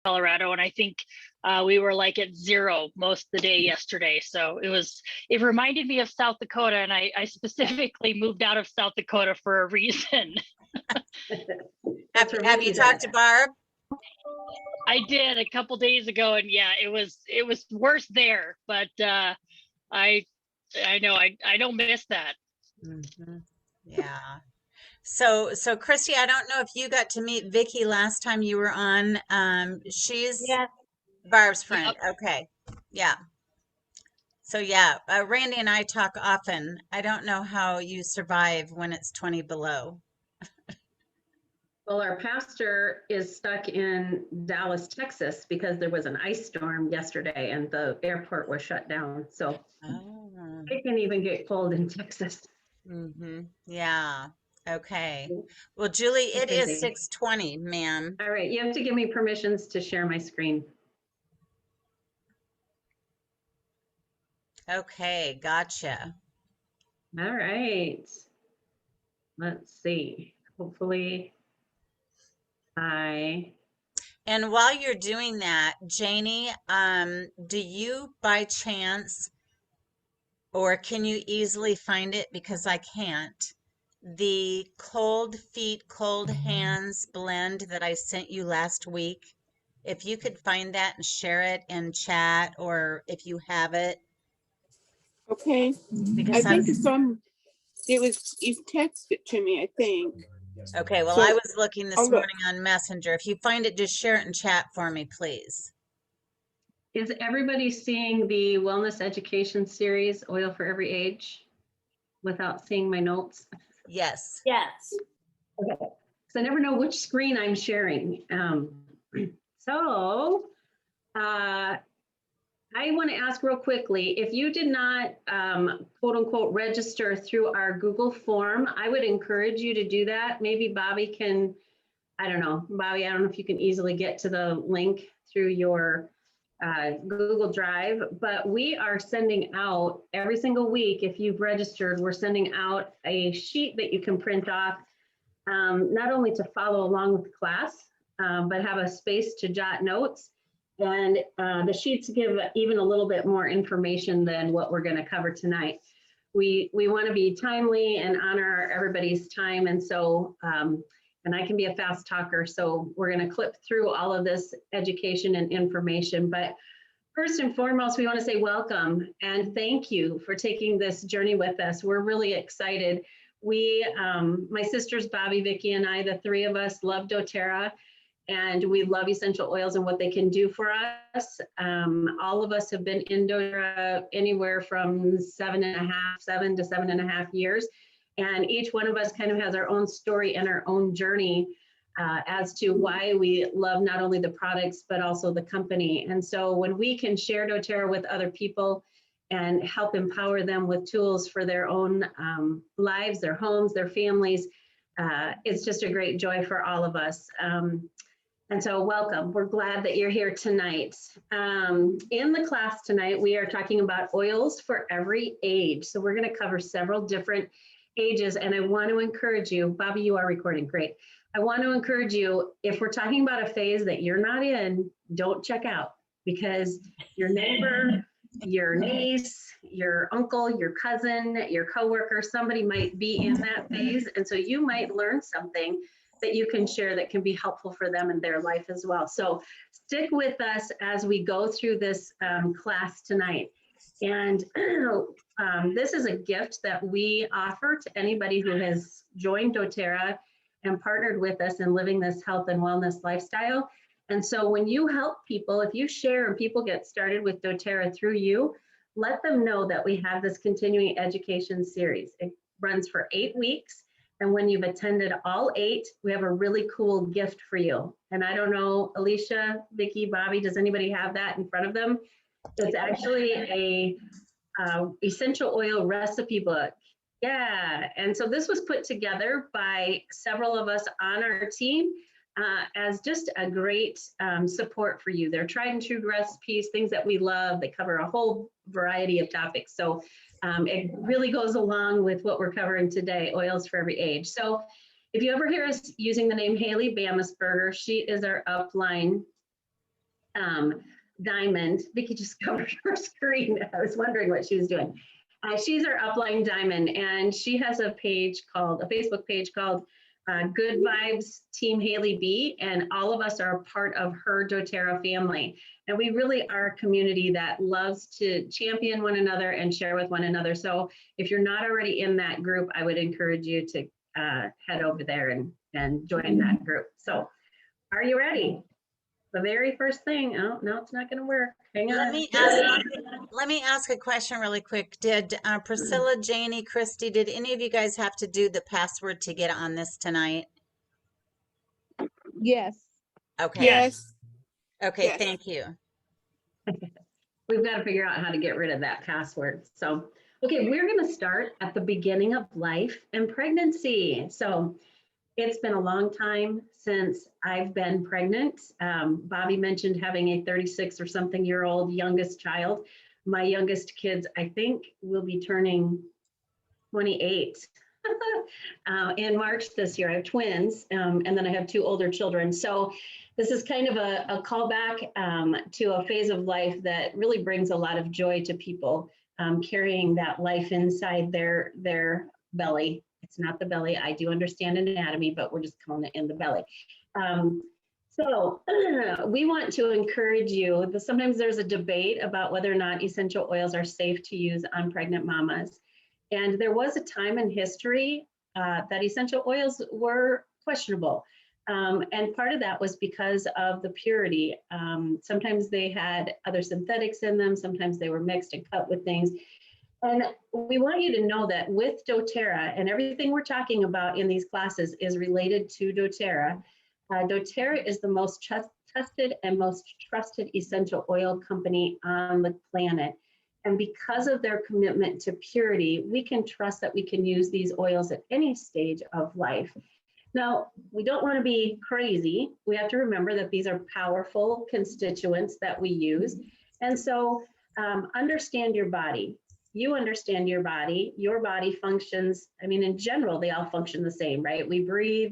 Colorado, and I think we were like at 0 most of the day yesterday. So it reminded me of South Dakota, and I specifically moved out of South Dakota for a reason. Have you talked to Barb? I did a couple days ago, and yeah, it was worse there, but I know I don't miss that. Mm-hmm. Yeah. So Christy, I don't know if you got to meet Vicky last time you were on. She's Barb's friend. Yep. Okay. Yeah. So yeah, Randy and I talk often. I don't know how you survive when it's 20 below. Well, our pastor is stuck in Dallas, Texas, because there was an ice storm yesterday and the airport was shut down. So it can even get cold in Texas. Mm-hmm. Yeah. Okay. Well, Julie, it is 6:20, ma'am. All right. You have to give me permissions to share my screen. Okay. Gotcha. All right. Let's see. Hopefully And while you're doing that, Janie, do you by chance, or can you easily find it because I can't, the cold feet, cold hands blend that I sent you last week? If you could find that and share it in chat, or if you have it. Okay. Because I think it's on, you texted it to me, I think. Okay, well, So, I was looking this look. morning on Messenger. If you find it, just share it in chat for me, please. is everybody seeing the wellness education series, Oil for Every Age, without seeing my notes? Yes. Yes. Okay. So I never know which screen I'm sharing. I want to ask real quickly, if you did not quote unquote register through our Google form, I would encourage you to do that. Maybe Bobby can, Bobby, I don't know if you can easily get to the link through your Google Drive, but we are sending out every single week. If you've registered, we're sending out a sheet that you can print off, not only to follow along with the class, but have a space to jot notes. And the sheets give even a little bit more information than what we're going to cover tonight. We want to be timely and honor everybody's time. And so, and I can be a fast talker, so we're going to clip through all of this education and information. But first and foremost, we want to say welcome and thank you for taking this journey with us. We're really excited. We, my sisters, Bobby, Vicky, and I, the three of us love doTERRA. And we love essential oils and what they can do for us. All of us have been in doTERRA anywhere from 7 to 7.5 years. And each one of us kind of has our own story and our own journey as to why we love not only the products, but also the company. And so when we can share doTERRA with other people and help empower them with tools for their own lives, their homes, their families, it's just a great joy for all of us. And so welcome, we're glad that you're here tonight. In the class tonight, we are talking about oils for every age. So we're gonna cover several different ages, and I want to encourage you, Bobby, you are recording, great. I want to encourage you, if we're talking about a phase that you're not in, don't check out, because your neighbor, your niece, your uncle, your cousin, your coworker, somebody might be in that phase, and so you might learn something that you can share that can be helpful for them in their life as well. So stick with us as we go through this class tonight. And this is a gift that we offer to anybody who has joined doTERRA and partnered with us in living this health and wellness lifestyle. And so when you help people, if you share and people get started with doTERRA through you, let them know that we have this continuing education series. It runs for 8 weeks. And when you've attended all 8, we have a really cool gift for you. And I don't know, Alicia, Vicky, Bobby, does anybody have that in front of them? It's actually a essential oil recipe book. Yeah, and so this was put together by several of us on our team as just a great support for you. They're tried and true recipes, things that we love. They cover a whole variety of topics. So it really goes along with what we're covering today, oils for every age. So if you ever hear us using the name Haley Bamisberger, she is our upline Diamond. Vicky just covered her screen. I was wondering what she was doing. She's our upline Diamond, and she has a Facebook page called Good Vibes Team Haley B, and all of us are a part of her doTERRA family. And we really are a community that loves to champion one another and share with one another. So if you're not already in that group, I would encourage you to head over there and join that group. So are you ready? The very first thing, oh, no, it's not gonna work. Hang on. Let me ask a question really quick. Did Priscilla, Janie, Christy, did any of you guys have to do the password to get on this tonight? Yes. Okay. Yes. Okay, Yes. thank you. We've got to figure out how to get rid of that password. So, okay, we're going to start at the beginning of life and pregnancy. So it's been a long time since I've been pregnant. Bobby mentioned having a 36 or something year old youngest child. My youngest kids, I think, will be turning 28 in March this year. I have twins, and then I have two older children. So this is kind of a callback to a phase of life that really brings a lot of joy to people, carrying that life inside their belly. It's not the belly. I do understand anatomy, but we're just calling it in the belly. So we want to encourage you. Sometimes there's a debate about whether or not essential oils are safe to use on pregnant mamas. And there was a time in history that essential oils were questionable. And part of that was because of the purity. Sometimes they had other synthetics in them. Sometimes they were mixed and cut with things. And we want you to know that with doTERRA, and everything we're talking about in these classes is related to doTERRA. doTERRA is the most tested and most trusted essential oil company on the planet. And because of their commitment to purity, we can trust that we can use these oils at any stage of life. Now, we don't want to be crazy. We have to remember that these are powerful constituents that we use. And so understand your body. You understand your body functions. I mean, in general, they all function the same, right? We breathe,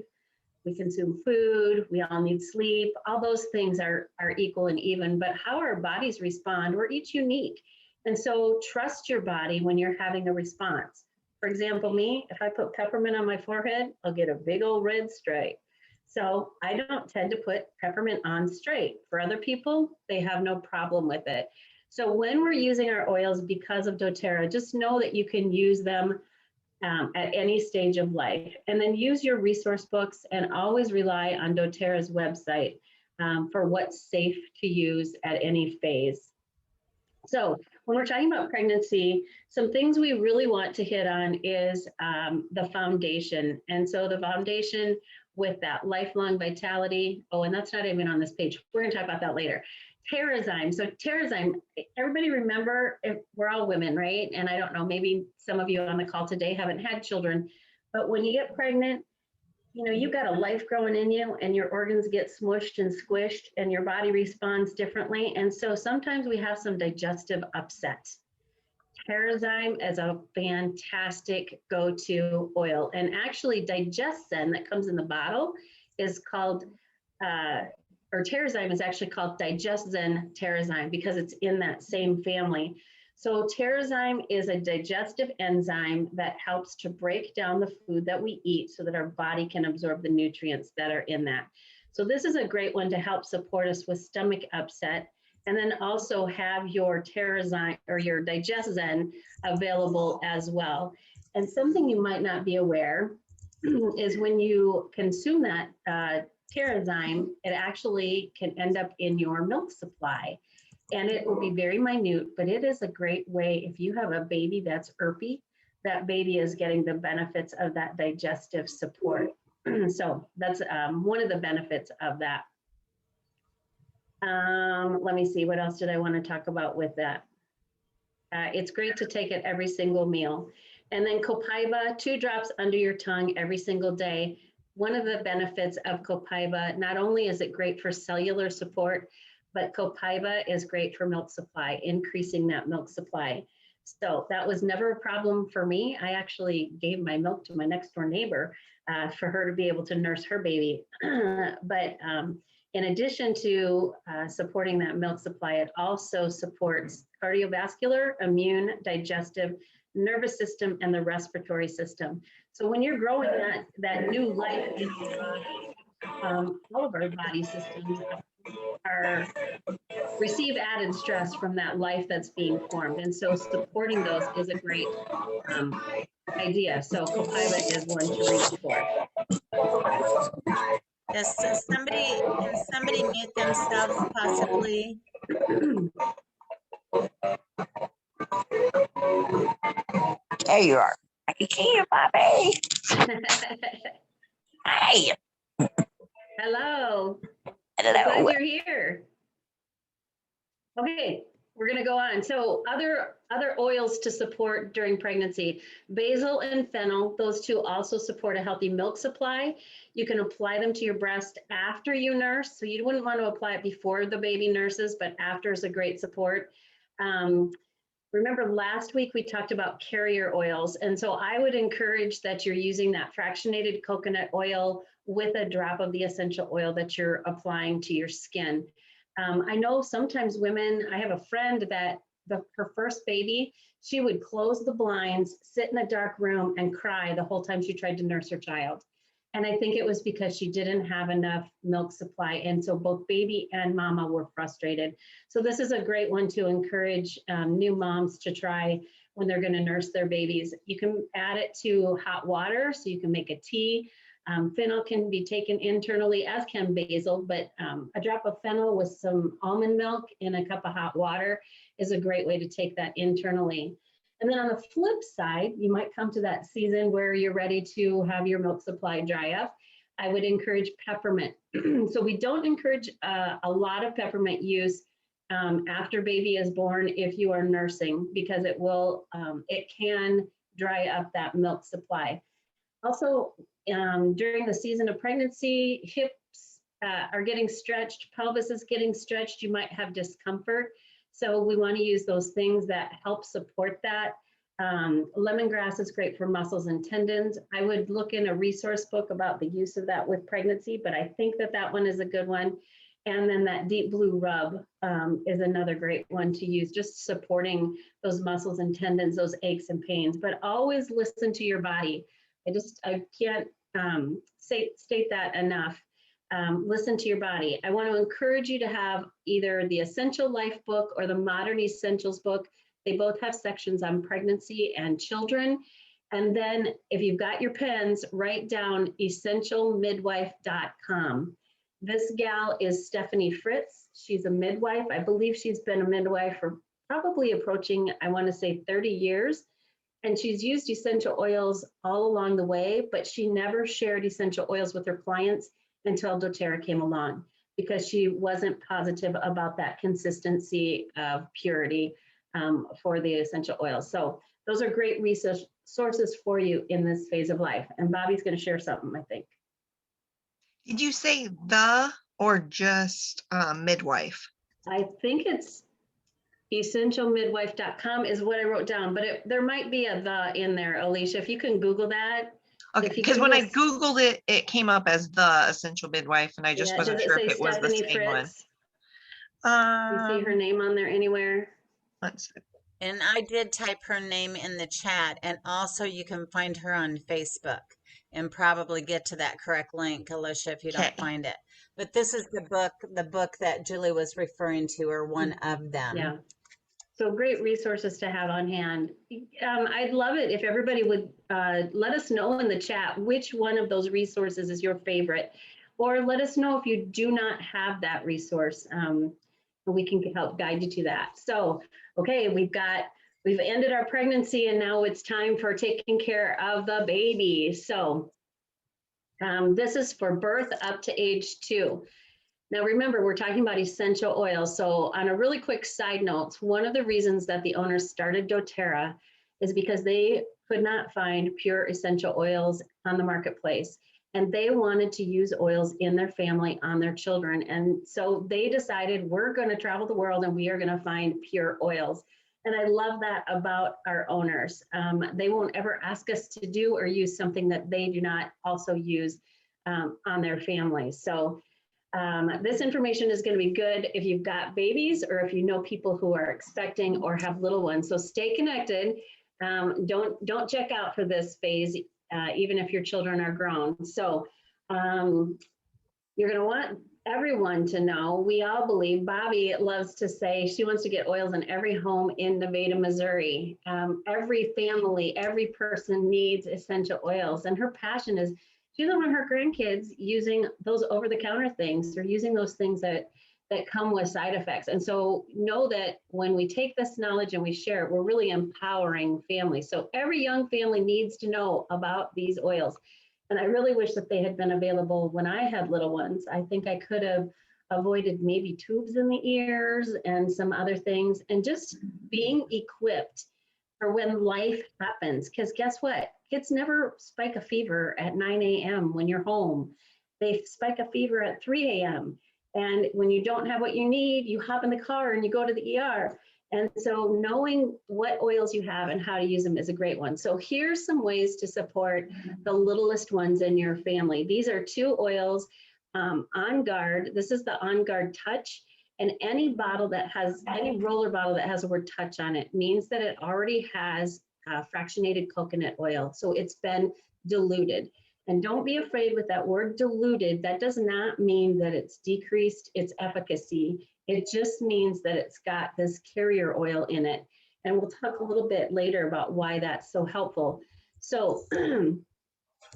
we consume food, we all need sleep. All those things are equal and even, but how our bodies respond, we're each unique. And so trust your body when you're having a response. For example, me, if I put peppermint on my forehead, I'll get a big old red stripe. So I don't tend to put peppermint on straight. For other people, they have no problem with it. So when we're using our oils because of doTERRA, just know that you can use them at any stage of life. And then use your resource books and always rely on doTERRA's website for what's safe to use at any phase. So when we're talking about pregnancy, some things we really want to hit on is the foundation. And so the foundation with that lifelong vitality. Oh, and that's not even on this page. We're going to talk about that later. Terrazyme. So Terrazyme, everybody remember, we're all women, right? And I don't know, maybe some of you on the call today haven't had children, but when you get pregnant, you know, you've got a life growing in you and your organs get smushed and squished and your body responds differently. And so sometimes we have some digestive upset. Terrazyme is a fantastic go-to oil. And actually DigestZen that comes in the bottle is called, or Terrazyme is actually called DigestZen Terrazyme because it's in that same family. So Terrazyme is a digestive enzyme that helps to break down the food that we eat so that our body can absorb the nutrients that are in that. So this is a great one to help support us with stomach upset. And then also have your Terrazyme or your DigestZen available as well. And something you might not be aware is when you consume that Terrazyme, it actually can end up in your milk supply. And it will be very minute, but it is a great way if you have a baby that's irpy, that baby is getting the benefits of that digestive support. So that's one of the benefits of that. Let me see, what else did I want to talk about with that? It's great to take it every single meal. And then Copaiba, 2 drops under your tongue every single day. One of the benefits of Copaiba, not only is it great for cellular support, but Copaiba is great for milk supply, increasing that milk supply. So that was never a problem for me. I actually gave my milk to my next door neighbor for her to be able to nurse her baby. But In addition to supporting that milk supply, it also supports cardiovascular, immune, digestive, nervous system, and the respiratory system. So when you're growing that new life in your body, all of our body systems receive added stress from that life that's being formed. And so supporting those is a great idea. So copilot is one to reach for. Yes, so can somebody mute themselves possibly? There you are. I can hear, Bobby. Hi. Hello. Hello. Glad you're here. Okay, we're going to go on. So other oils to support during pregnancy, basil and fennel, those two also support a healthy milk supply. You can apply them to your breast after you nurse. So you wouldn't want to apply it before the baby nurses, but after is a great support. Remember last week we talked about carrier oils. And so I would encourage that you're using that fractionated coconut oil with a drop of the essential oil that you're applying to your skin. I know sometimes women, I have a friend that her first baby, she would close the blinds, sit in a dark room and cry the whole time she tried to nurse her child. And I think it was because she didn't have enough milk supply. And so both baby and mama were frustrated. So this is a great one to encourage new moms to try when they're going to nurse their babies. You can add it to hot water, so you can make a tea. Fennel can be taken internally, as can basil, but a drop of fennel with some almond milk in a cup of hot water is a great way to take that internally. And then on the flip side, you might come to that season where you're ready to have your milk supply dry up. I would encourage peppermint. So we don't encourage a lot of peppermint use after baby is born if you are nursing, because it can dry up that milk supply. Also, during the season of pregnancy, hips are getting stretched, pelvis is getting stretched, you might have discomfort. So we want to use those things that help support that. Lemongrass is great for muscles and tendons. I would look in a resource book about the use of that with pregnancy, but I think that one is a good one. And then that deep blue rub is another great one to use, just supporting those muscles and tendons, those aches and pains. But always listen to your body. I can't state that enough. Listen to your body. I want to encourage you to have either the Essential Life book or the Modern Essentials book. They both have sections on pregnancy and children. And then if you've got your pens, write down essentialmidwife.com. This gal is Stephanie Fritz. She's a midwife. I believe she's been a midwife for probably approaching, I want to say 30 years. And she's used essential oils all along the way, but she never shared essential oils with her clients until doTERRA came along, because she wasn't positive about that consistency of purity for the essential oils. So those are great resources for you in this phase of life. And Bobby's going to share something, I think. Did you say the or just midwife? I think it's essentialmidwife.com is what I wrote down, but there might be a the in there, Alicia. If you can Google that. Okay, because when I Googled it, it came up as the Essential Midwife, and I just wasn't sure if it was the same one. You see her name on there anywhere? Let's see. And I did type her name in the chat, and also you can find her on Facebook and probably get to that correct link, Alicia, if you don't find it. But this is the book that Julie was referring to, or one of them. Yeah. So great resources to have on hand. I'd love it if everybody would let us know in the chat which one of those resources is your favorite, or let us know if you do not have that resource. We can help guide you to that. So, okay, we've ended our pregnancy, and now it's time for taking care of the baby. So this is for birth up to age 2. Now, remember, we're talking about essential oils. So on a really quick side note, one of the reasons that the owners started doTERRA is because they could not find pure essential oils on the marketplace. And they wanted to use oils in their family, on their children. And so they decided, we're going to travel the world and we are going to find pure oils. And I love that about our owners. They won't ever ask us to do or use something that they do not also use on their families. So This information is going to be good if you've got babies or if you know people who are expecting or have little ones. So stay connected. Don't check out for this phase, even if your children are grown. So you're going to want everyone to know. We all believe, Bobby loves to say she wants to get oils in every home in Nevada, Missouri. Every family, every person needs essential oils. And her passion is she doesn't want her grandkids using those over-the-counter things or using those things that come with side effects. And so know that when we take this knowledge and we share it, we're really empowering families. So every young family needs to know about these oils. And I really wish that they had been available when I had little ones. I think I could have avoided maybe tubes in the ears and some other things, and just being equipped for when life happens. Because guess what? Kids never spike a fever at 9 a.m. when you're home. They spike a fever at 3 a.m. And when you don't have what you need, you hop in the car and you go to the ER. And so knowing what oils you have and how to use them is a great one. So here's some ways to support the littlest ones in your family. These are 2 oils, On Guard. This is the On Guard Touch. And any bottle that has, any roller bottle that has the word touch on it means that it already has fractionated coconut oil. So it's been diluted. And don't be afraid with that word diluted. That does not mean that it's decreased its efficacy. It just means that it's got this carrier oil in it. And we'll talk a little bit later about why that's so helpful. So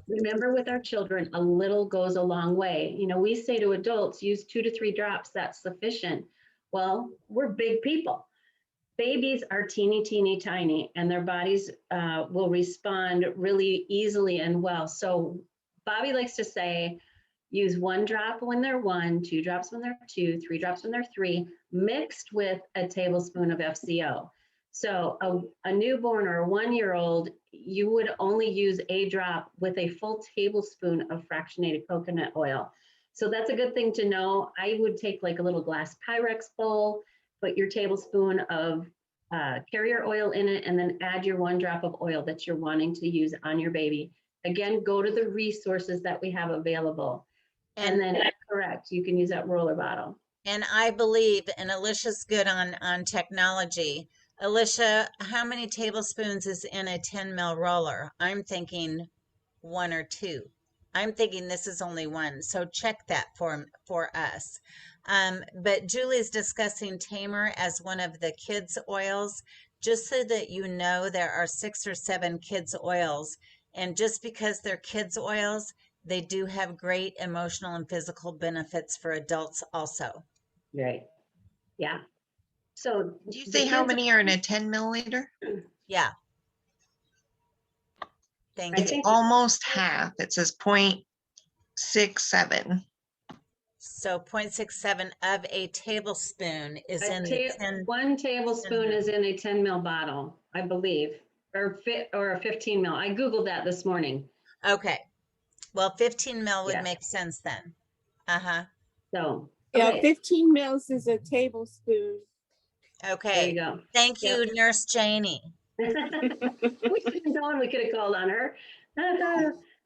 remember, with our children, a little goes a long way. You know, we say to adults, use 2 to 3 drops, that's sufficient. Well, we're big people. Babies are teeny, teeny, tiny, and their bodies will respond really easily and well. So Bobby likes to say, use 1 drop when they're 1, 2 drops when they're 2, 3 drops when they're 3, mixed with a tablespoon of FCO. So a newborn or a 1-year-old, you would only use a drop with a full tablespoon of fractionated coconut oil. So that's a good thing to know. I would take like a little glass Pyrex bowl, put your tablespoon of carrier oil in it, and then add your 1 drop of oil that you're wanting to use on your baby. Again, go to the resources that we have available. And then, correct, you can use that roller bottle. And I believe, and Alicia's good on technology. Alicia, how many tablespoons is in a 10 ml roller? I'm thinking 1 or 2. I'm thinking this is only 1. So check that for us. But Julie's discussing Tamer as one of the kids' oils, just so that you know there are 6 or 7 kids' oils. And just because they're kids' oils, they do have great emotional and physical benefits for adults also. Right. Yeah. So Do you say how many are in a 10 milliliter? Yeah. Thank It's you. almost half. It says 0.67. So 0.67 of a tablespoon is in the 10. 1 tablespoon is in a 10 ml bottle, I believe, or a 15 ml. I Googled that this morning. Okay. Well, 15 ml would Yeah. make sense then. Uh-huh. So, Yeah, okay. 15 mils is a tablespoon. Okay. There you go. Thank you, Yep. Nurse Janie. We could have known we could have called on her.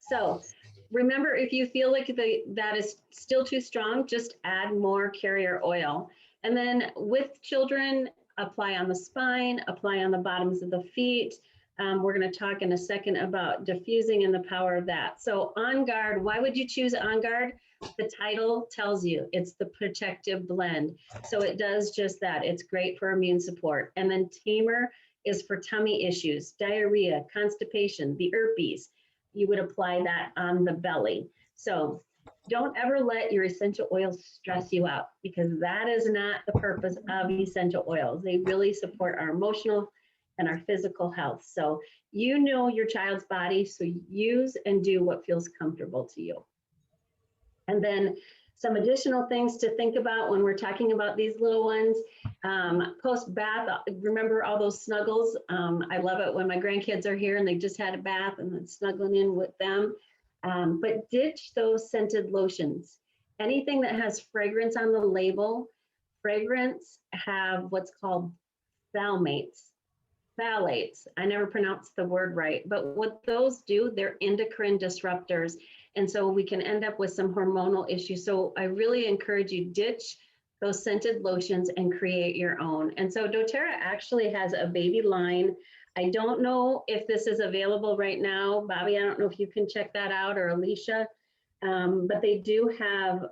So remember, if you feel like that is still too strong, just add more carrier oil. And then with children, apply on the spine, apply on the bottoms of the feet. We're going to talk in a second about diffusing and the power of that. So On Guard, why would you choose On Guard? The title tells you it's the protective blend. So it does just that. It's great for immune support. And then Tamer is for tummy issues, diarrhea, constipation, the herpes. You would apply that on the belly. So don't ever let your essential oils stress you out, because that is not the purpose of essential oils. They really support our emotional and our physical health. So you know your child's body, so use and do what feels comfortable to you. And then some additional things to think about when we're talking about these little ones. Post-bath, remember all those snuggles? I love it when my grandkids are here and they just had a bath and then snuggling in with them. But ditch those scented lotions. Anything that has fragrance on the label, fragrance have what's called phthalates. phthalates. I never pronounced the word right, but what those do, they're endocrine disruptors. And so we can end up with some hormonal issues. So I really encourage you, ditch those scented lotions and create your own. And so doTERRA actually has a baby line. I don't know if this is available right now. Bobby, I don't know if you can check that out, or Alicia, but they do have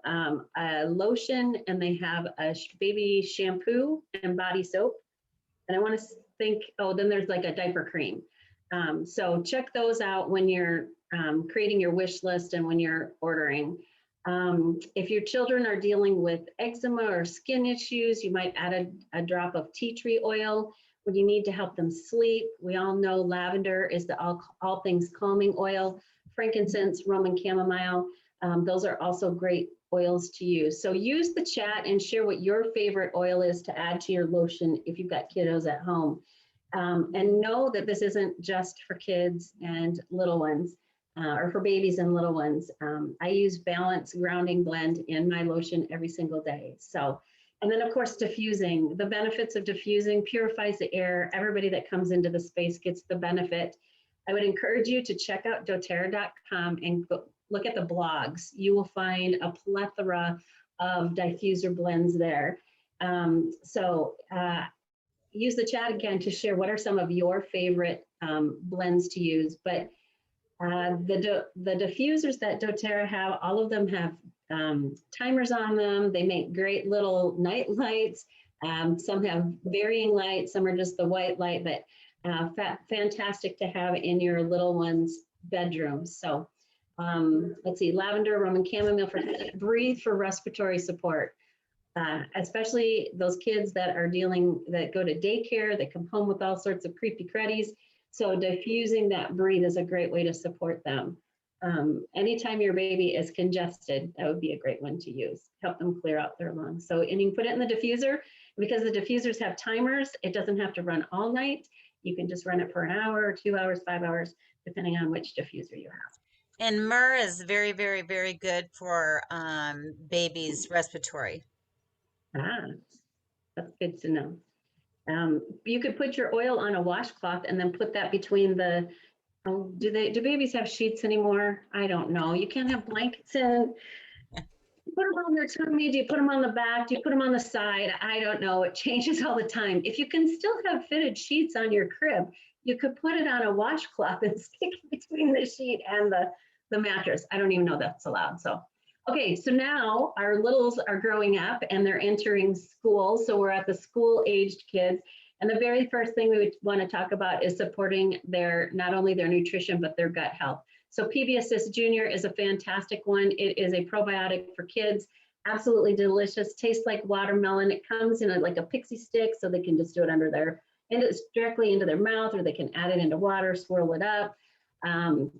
a lotion, and they have a baby shampoo and body soap. And I want to think, oh, then there's like a diaper cream. So check those out when you're creating your wish list and when you're ordering. If your children are dealing with eczema or skin issues, you might add a drop of tea tree oil when you need to help them sleep. We all know lavender is the all things calming oil. Frankincense, Roman chamomile, those are also great oils to use. So use the chat and share what your favorite oil is to add to your lotion if you've got kiddos at home. And know that this isn't just for kids and little ones, or for babies and little ones. I use Balance Grounding Blend in my lotion every single day. So, and then of course, diffusing. The benefits of diffusing: purifies the air. Everybody that comes into the space gets the benefit. I would encourage you to check out doTERRA.com and go look at the blogs. You will find a plethora of diffuser blends there. Use the chat again to share what are some of your favorite blends to use. But the diffusers that doTERRA have, all of them have timers on them. They make great little night lights. Some have varying lights. Some are just the white light, but fantastic to have in your little one's bedroom. So let's see, lavender, Roman chamomile for breathe for respiratory support. Especially those kids that go to daycare, that come home with all sorts of creepy creddies. So diffusing that breathe is a great way to support them. Anytime your baby is congested, that would be a great one to use. Help them clear out their lungs. So, and you can put it in the diffuser. Because the diffusers have timers, it doesn't have to run all night. You can just run it for an hour, 2 hours, 5 hours, depending on which diffuser you have. And myrrh is very, very, very good for babies' respiratory. Ah, that's good to know. You could put your oil on a washcloth and then put that between the, do babies have sheets anymore? I don't know. You can't have blankets in. You put them on their tummy, do you put them on the back? Do you put them on the side? I don't know. It changes all the time. If you can still have fitted sheets on your crib, you could put it on a washcloth and stick it between the sheet and the mattress. I don't even know that's allowed. So, okay, so now our littles are growing up and they're entering school. So we're at the school-aged kids. And the very first thing we would want to talk about is supporting not only their nutrition, but their gut health. So PB Assist Junior is a fantastic one. It is a probiotic for kids, absolutely delicious, tastes like watermelon. It comes in like a pixie stick, so they can just do it and it's directly into their mouth, or they can add it into water, swirl it up. And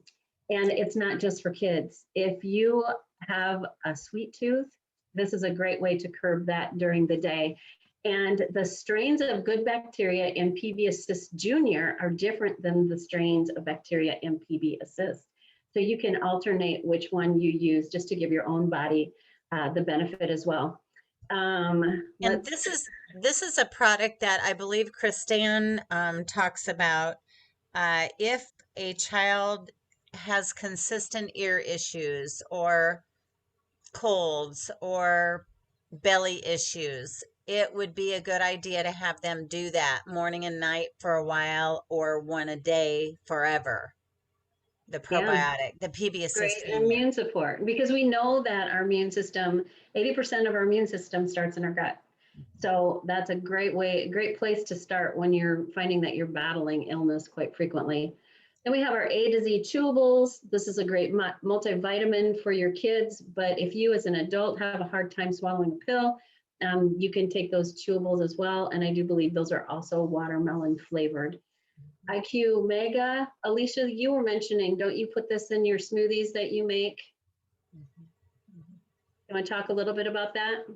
it's not just for kids. If you have a sweet tooth, this is a great way to curb that during the day. And the strains of good bacteria in PB Assist Junior are different than the strains of bacteria in PB Assist. So you can alternate which one you use just to give your own body the benefit as well. And this is a product that I believe Christine talks about. If a child has consistent ear issues or colds or belly issues, it would be a good idea to have them do that morning and night for a while, or one a day forever. The probiotic, the PB Assist. Great immune support, because we know that our immune system, 80% of our immune system starts in our gut. So that's a great place to start when you're finding that you're battling illness quite frequently. Then we have our A to Z chewables. This is a great multivitamin for your kids, but if you as an adult have a hard time swallowing a pill, you can take those chewables as well. And I do believe those are also watermelon flavored. IQ Mega, Alicia, you were mentioning, don't you put this in your smoothies that you make? You want to talk a little bit about that?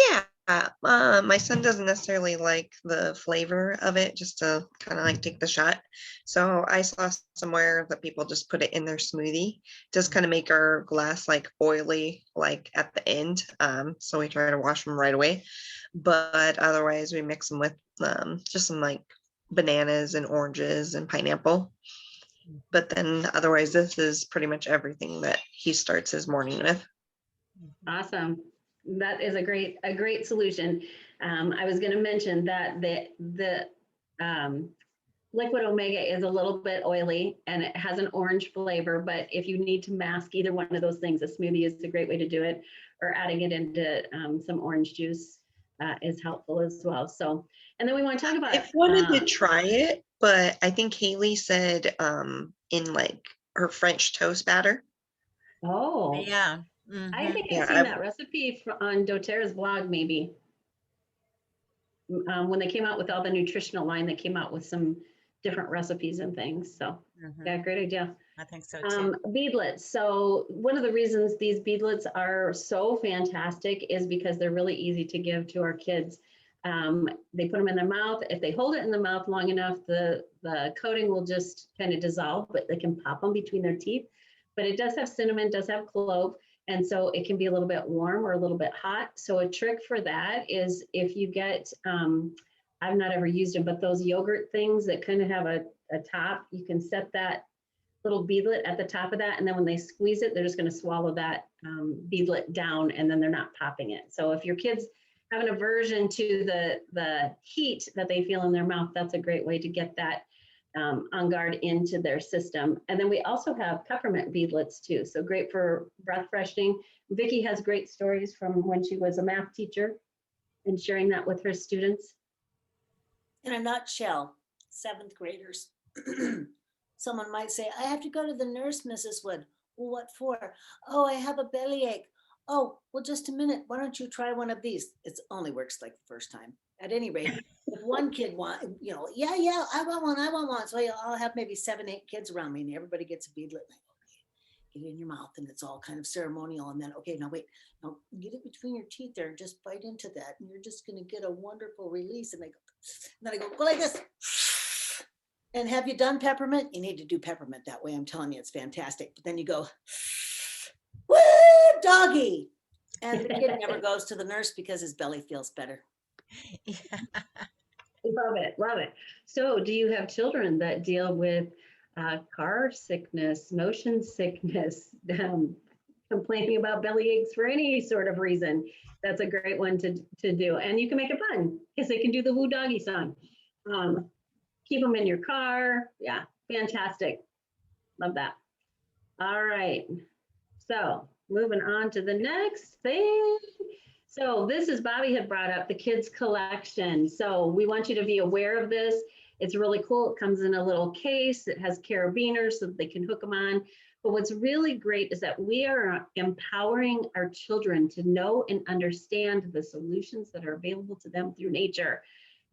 Yeah, my son doesn't necessarily like the flavor of it, just to kind of like take the shot. So I saw somewhere that people just put it in their smoothie. It does kind of make our glass like oily, like at the end. So we try to wash them right away. But otherwise we mix them with just some like bananas and oranges and pineapple. But then otherwise, this is pretty much everything that he starts his morning with. Awesome. That is a great solution. I was going to mention that the liquid omega is a little bit oily and it has an orange flavor, but if you need to mask either one of those things, a smoothie is a great way to do it, or adding it into some orange juice is helpful as well. So, and then we want to talk about. I wanted to try it, but I think Haley said in like her French toast batter. Oh, Yeah. I think Yeah, I've seen that recipe on doTERRA's blog, maybe. When they came out with all the nutritional line, they came out with some different recipes and things. So yeah, great idea. I think so too. Beadlets. So one of the reasons these beadlets are so fantastic is because they're really easy to give to our kids. They put them in their mouth. If they hold it in the mouth long enough, the coating will just kind of dissolve, but they can pop them between their teeth. But it does have cinnamon, does have clove. And so it can be a little bit warm or a little bit hot. So a trick for that is if you get, I've not ever used them, but those yogurt things that kind of have a top, you can set that little beadlet at the top of that. And then when they squeeze it, they're just going to swallow that beadlet down and then they're not popping it. So if your kids have an aversion to the heat that they feel in their mouth, that's a great way to get that on guard into their system. And then we also have peppermint beadlets too. So great for breath freshening. Vicki has great stories from when she was a math teacher and sharing that with her students. In a nutshell, 7th graders. Someone might say, I have to go to the nurse, Mrs. Wood. Well, what for? Oh, I have a bellyache. Oh, well, just a minute. Why don't you try one of these? It only works like the first time. At any rate, if one kid wants, yeah, I want one. So I'll have maybe 7, 8 kids around me and everybody gets a beadlet. And I go, get it in your mouth and it's all kind of ceremonial. And then, okay, now wait, now get it between your teeth there and just bite into that. And you're just going to get a wonderful release. And they go, and then I go like this. And have you done peppermint? You need to do peppermint that way. I'm telling you, it's fantastic. But then you go, woo, doggy. And the kid never goes to the nurse because his belly feels better. Yeah. Love it, love it. So do you have children that deal with car sickness, motion sickness, complaining about belly aches for any sort of reason? That's a great one to do. And you can make it fun because they can do the Woo Doggy song. Keep them in your car. Yeah, fantastic. Love that. All right. So moving on to the next thing. So this is, Bobby had brought up the kids collection. So we want you to be aware of this. It's really cool. It comes in a little case. It has carabiners so that they can hook them on. But what's really great is that we are empowering our children to know and understand the solutions that are available to them through nature.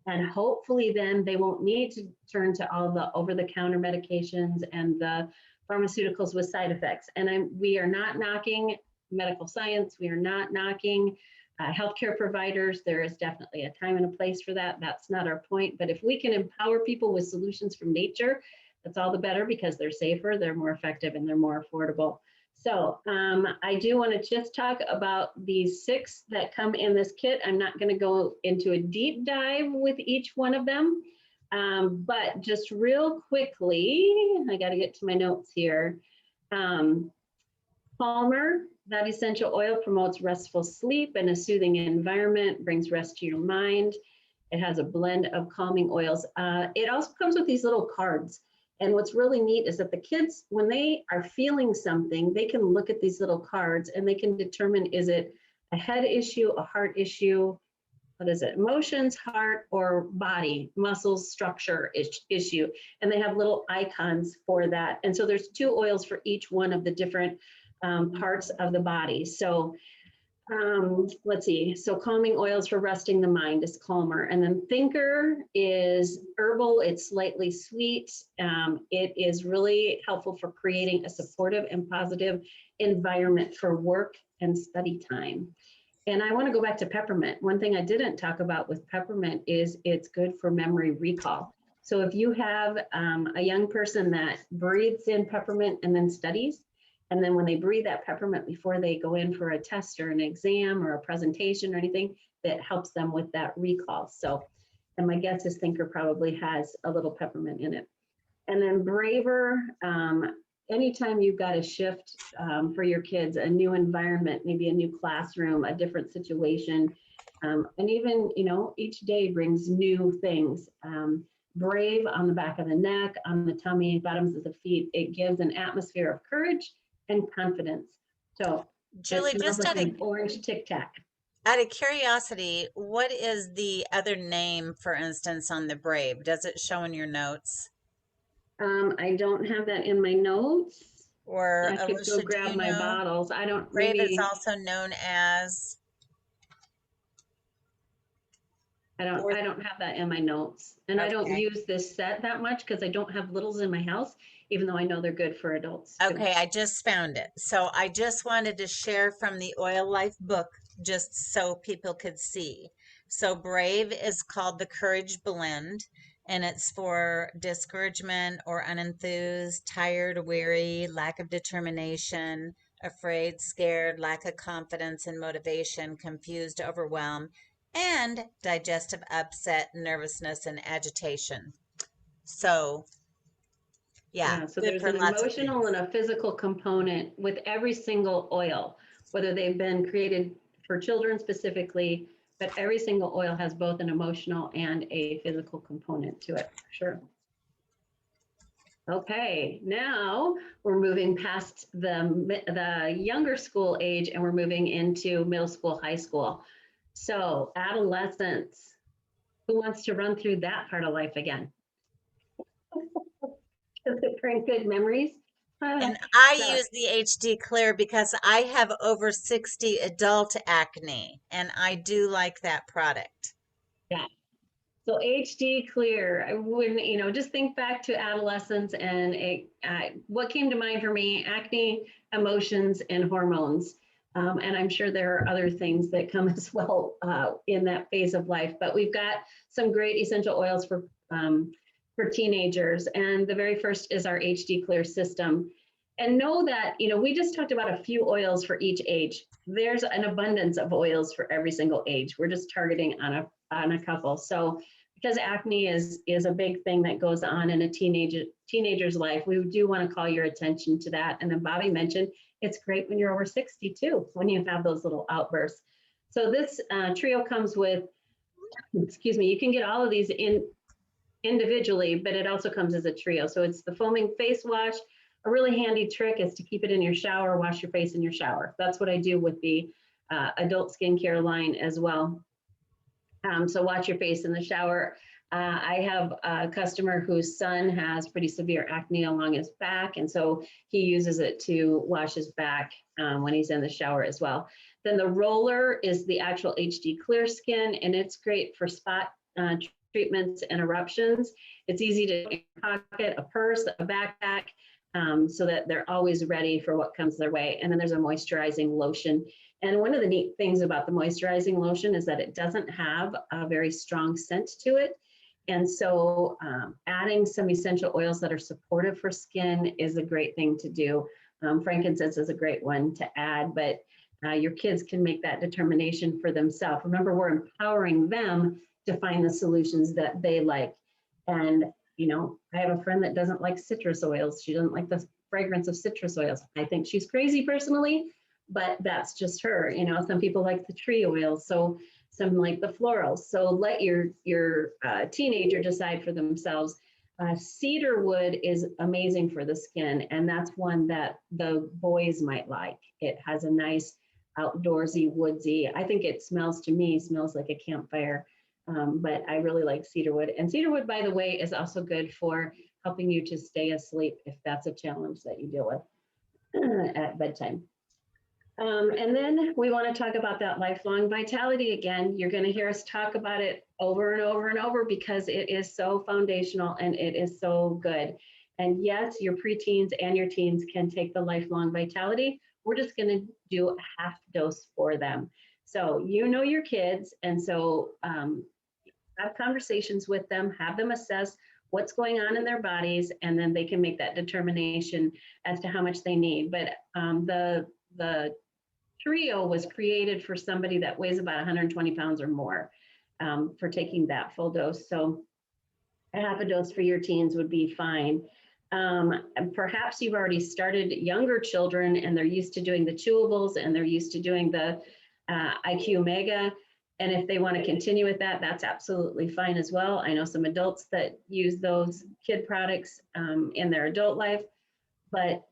And hopefully then they won't need to turn to all the over-the-counter medications and the pharmaceuticals with side effects. And we are not knocking medical science. We are not knocking healthcare providers. There is definitely a time and a place for that. That's not our point. But if we can empower people with solutions from nature, that's all the better because they're safer, they're more effective, and they're more affordable. So I do want to just talk about these 6 that come in this kit. I'm not going to go into a deep dive with each one of them, but just real quickly, I got to get to my notes here. Calmer, that essential oil promotes restful sleep and a soothing environment, brings rest to your mind. It has a blend of calming oils. It also comes with these little cards. And what's really neat is that the kids, when they are feeling something, they can look at these little cards and they can determine, is it a head issue, a heart issue, what is it, emotions, heart, or body, muscles, structure issue. And they have little icons for that. And so there's 2 oils for each one of the different parts of the body. So let's see. So calming oils for resting the mind is calmer. And then thinker is herbal. It's slightly sweet. It is really helpful for creating a supportive and positive environment for work and study time. And I want to go back to peppermint. One thing I didn't talk about with peppermint is it's good for memory recall. So if you have a young person that breathes in peppermint and then studies, and then when they breathe that peppermint before they go in for a test or an exam or a presentation or anything, that helps them with that recall. So And my guess is Thinker probably has a little peppermint in it. And then Braver, anytime you've got a shift for your kids, a new environment, maybe a new classroom, a different situation, and even, you know, each day brings new things. Brave on the back of the neck, on the tummy, bottoms of the feet, it gives an atmosphere of courage and confidence. So Julie, it smells just like an orange Tic Tac. out of curiosity, what is the other name, for instance, on the Brave? Does it show in your notes? I don't have that in my notes. Or I could Alicia, go do grab you my know? bottles. I don't, Brave is maybe, also known as, I or, don't have that in my notes. And I don't okay. use this set that much because I don't have littles in my house, even though I know they're good for adults too. Okay, I just found it. So I just wanted to share from the Oil Life book just so people could see. So Brave is called the Courage Blend, and it's for discouragement or unenthused, tired, weary, lack of determination, afraid, scared, lack of confidence and motivation, confused, overwhelmed, and digestive upset, nervousness, and agitation. So yeah, So good there's for an lots of emotional things. and a physical component with every single oil, whether they've been created for children specifically, but every single oil has both an emotional and a physical component to it, for sure. Okay, now we're moving past the younger school age and we're moving into middle school, high school. So adolescence, who wants to run through that part of life again? Does it bring good memories? And I So- use the HD Clear because I have over 60 adult acne, and I do like that product. Yeah. So HD Clear, when, you know, just think back to adolescence and what came to mind for me, acne, emotions, and hormones. And I'm sure there are other things that come as well in that phase of life, but we've got some great essential oils for teenagers. And the very first is our HD Clear system. And know that, you know, we just talked about a few oils for each age. There's an abundance of oils for every single age. We're just targeting on a couple. So because acne is a big thing that goes on in a teenager's life, we do want to call your attention to that. And then Bobby mentioned it's great when you're over 60 too, when you have those little outbursts. So this trio comes with, excuse me, you can get all of these individually, but it also comes as a trio. So it's the foaming face wash. A really handy trick is to keep it in your shower, wash your face in your shower. That's what I do with the adult skincare line as well. So wash your face in the shower. I have a customer whose son has pretty severe acne along his back, and so he uses it to wash his back when he's in the shower as well. Then the roller is the actual HD Clear Skin, and it's great for spot treatments and eruptions. It's easy to put in your pocket, a purse, a backpack, so that they're always ready for what comes their way. And then there's a moisturizing lotion. And one of the neat things about the moisturizing lotion is that it doesn't have a very strong scent to it. And so adding some essential oils that are supportive for skin is a great thing to do. Frankincense is a great one to add, but your kids can make that determination for themselves. Remember, we're empowering them to find the solutions that they like. And, you know, I have a friend that doesn't like citrus oils. She doesn't like the fragrance of citrus oils. I think she's crazy personally, but that's just her. You know, some people like the tree oils, so some like the florals. So let your teenager decide for themselves. Cedar wood is amazing for the skin, and that's one that the boys might like. It has a nice outdoorsy, woodsy. I think it smells like a campfire. But I really like cedarwood. And cedarwood, by the way, is also good for helping you to stay asleep if that's a challenge that you deal with at bedtime. And then we want to talk about that lifelong vitality again. You're going to hear us talk about it over and over and over because it is so foundational and it is so good. And yes, your preteens and your teens can take the lifelong vitality. We're just going to do a half dose for them. So you know your kids, and so have conversations with them, have them assess what's going on in their bodies, and then they can make that determination as to how much they need. But the trio was created for somebody that weighs about 120 pounds or more. for taking that full dose. So a half a dose for your teens would be fine. And perhaps you've already started younger children and they're used to doing the chewables and they're used to doing the IQ Omega. And if they want to continue with that, that's absolutely fine as well. I know some adults that use those kid products in their adult life, but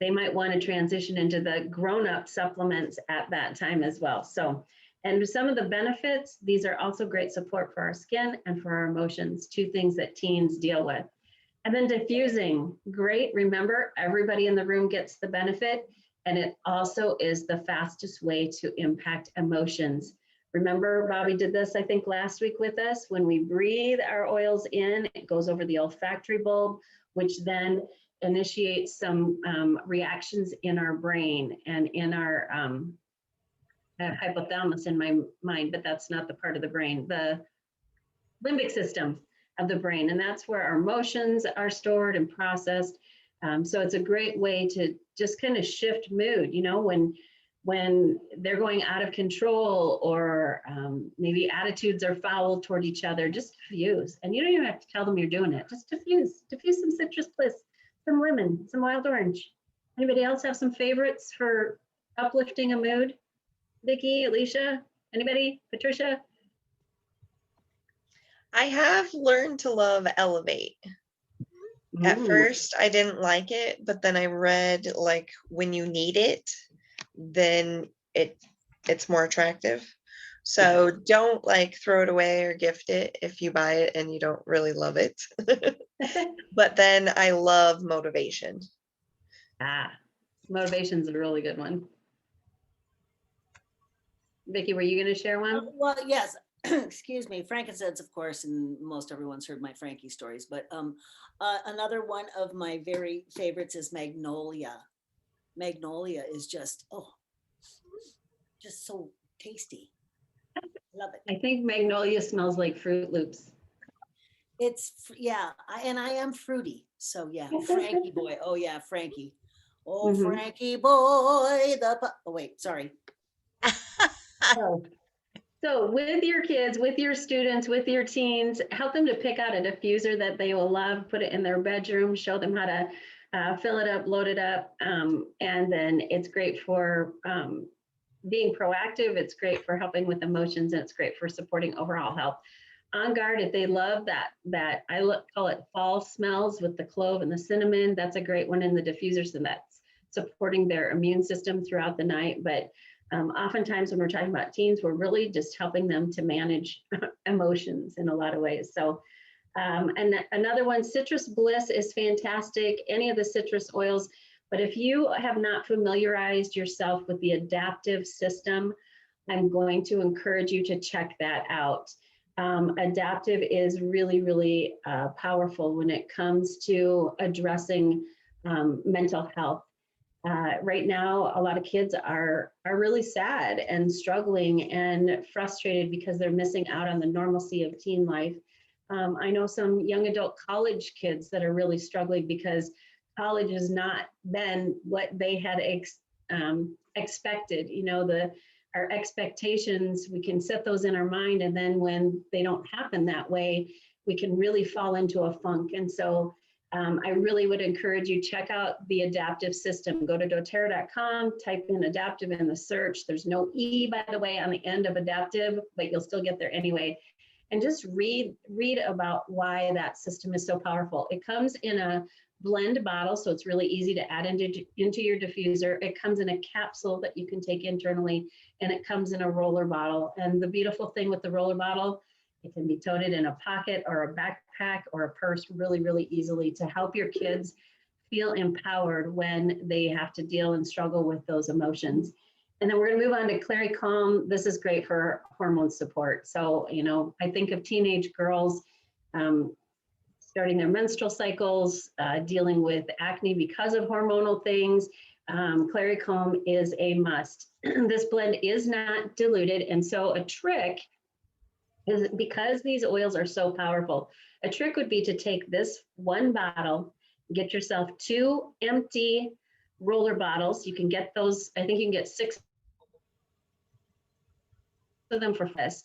they might want to transition into the grown-up supplements at that time as well. So, and some of the benefits, these are also great support for our skin and for our emotions, two things that teens deal with. And then diffusing, great. Remember, everybody in the room gets the benefit, and it also is the fastest way to impact emotions. Remember, Bobby did this, I think, last week with us. When we breathe our oils in, it goes over the olfactory bulb, which then initiates some reactions in our brain and in our hypothalamus in my mind, but that's not the part of the brain, the limbic system of the brain. And that's where our emotions are stored and processed. So it's a great way to just kind of shift mood, you know, when they're going out of control or maybe attitudes are foul toward each other, just diffuse. And you don't even have to tell them you're doing it. Just diffuse some citrus bliss, some lemon, some wild orange. Anybody else have some favorites for uplifting a mood? Vicki, Alicia, anybody? Patricia? I have learned to love Elevate. At Ooh. first, I didn't like it, but then I read like when you need it, then it's more attractive. So don't like throw it away or gift it if you buy it and you don't really love it. But then I love Motivation. Motivation's a really good one. Vicki, were you going to share one? Well, yes. Excuse me, frankincense, of course, and most everyone's heard my Frankie stories, but another one of my very favorites is Magnolia. Magnolia is just, just so tasty. Love it. I think Magnolia smells like Fruit Loops. Yeah, and I am fruity, so yeah, Frankie boy. Oh yeah, Frankie. Oh, Mhm. Frankie boy, oh wait, sorry. So with your kids, with your students, with your teens, help them to pick out a diffuser that they will love, put it in their bedroom, show them how to fill it up, load it up. And then it's great for being proactive. It's great for helping with emotions, and it's great for supporting overall health. On Guard, if they love that call it fall smells with the clove and the cinnamon, that's a great one in the diffuser. So that's supporting their immune system throughout the night. But oftentimes when we're talking about teens, we're really just helping them to manage emotions in a lot of ways. So, and another one, Citrus Bliss is fantastic, any of the citrus oils. But if you have not familiarized yourself with the adaptive system, I'm going to encourage you to check that out. Adaptive is really, really powerful when it comes to addressing mental health. Right now, a lot of kids are really sad and struggling and frustrated because they're missing out on the normalcy of teen life. I know some young adult college kids that are really struggling because college has not been what they had expected. You know, our expectations, we can set those in our mind, and then when they don't happen that way, we can really fall into a funk. And so I really would encourage you, check out the adaptive system. Go to doTERRA.com, type in adaptive in the search. There's no E, by the way, on the end of adaptive, but you'll still get there anyway. And just read about why that system is so powerful. It comes in a blend bottle, so it's really easy to add into your diffuser. It comes in a capsule that you can take internally, and it comes in a roller bottle. And the beautiful thing with the roller bottle, it can be toted in a pocket or a backpack or a purse really, really easily to help your kids feel empowered when they have to deal and struggle with those emotions. And then we're going to move on to Clary Calm. This is great for hormone support. So, you know, I think of teenage girls starting their menstrual cycles, dealing with acne because of hormonal things. Clary Calm is a must. This blend is not diluted. And so a trick is, because these oils are so powerful, a trick would be to take this one bottle, get yourself 2 empty roller bottles. You can get those, I think you can get 6 of them for this.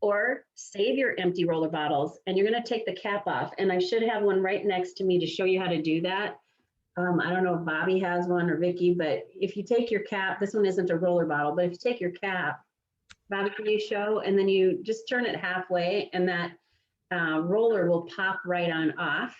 or save your empty roller bottles and you're going to take the cap off. And I should have one right next to me to show you how to do that. I don't know if Bobby has one or Vicky, but if you take your cap, this one isn't a roller bottle, but if you take your cap, Bobby, can you show? And then you just turn it halfway and that roller will pop right on off,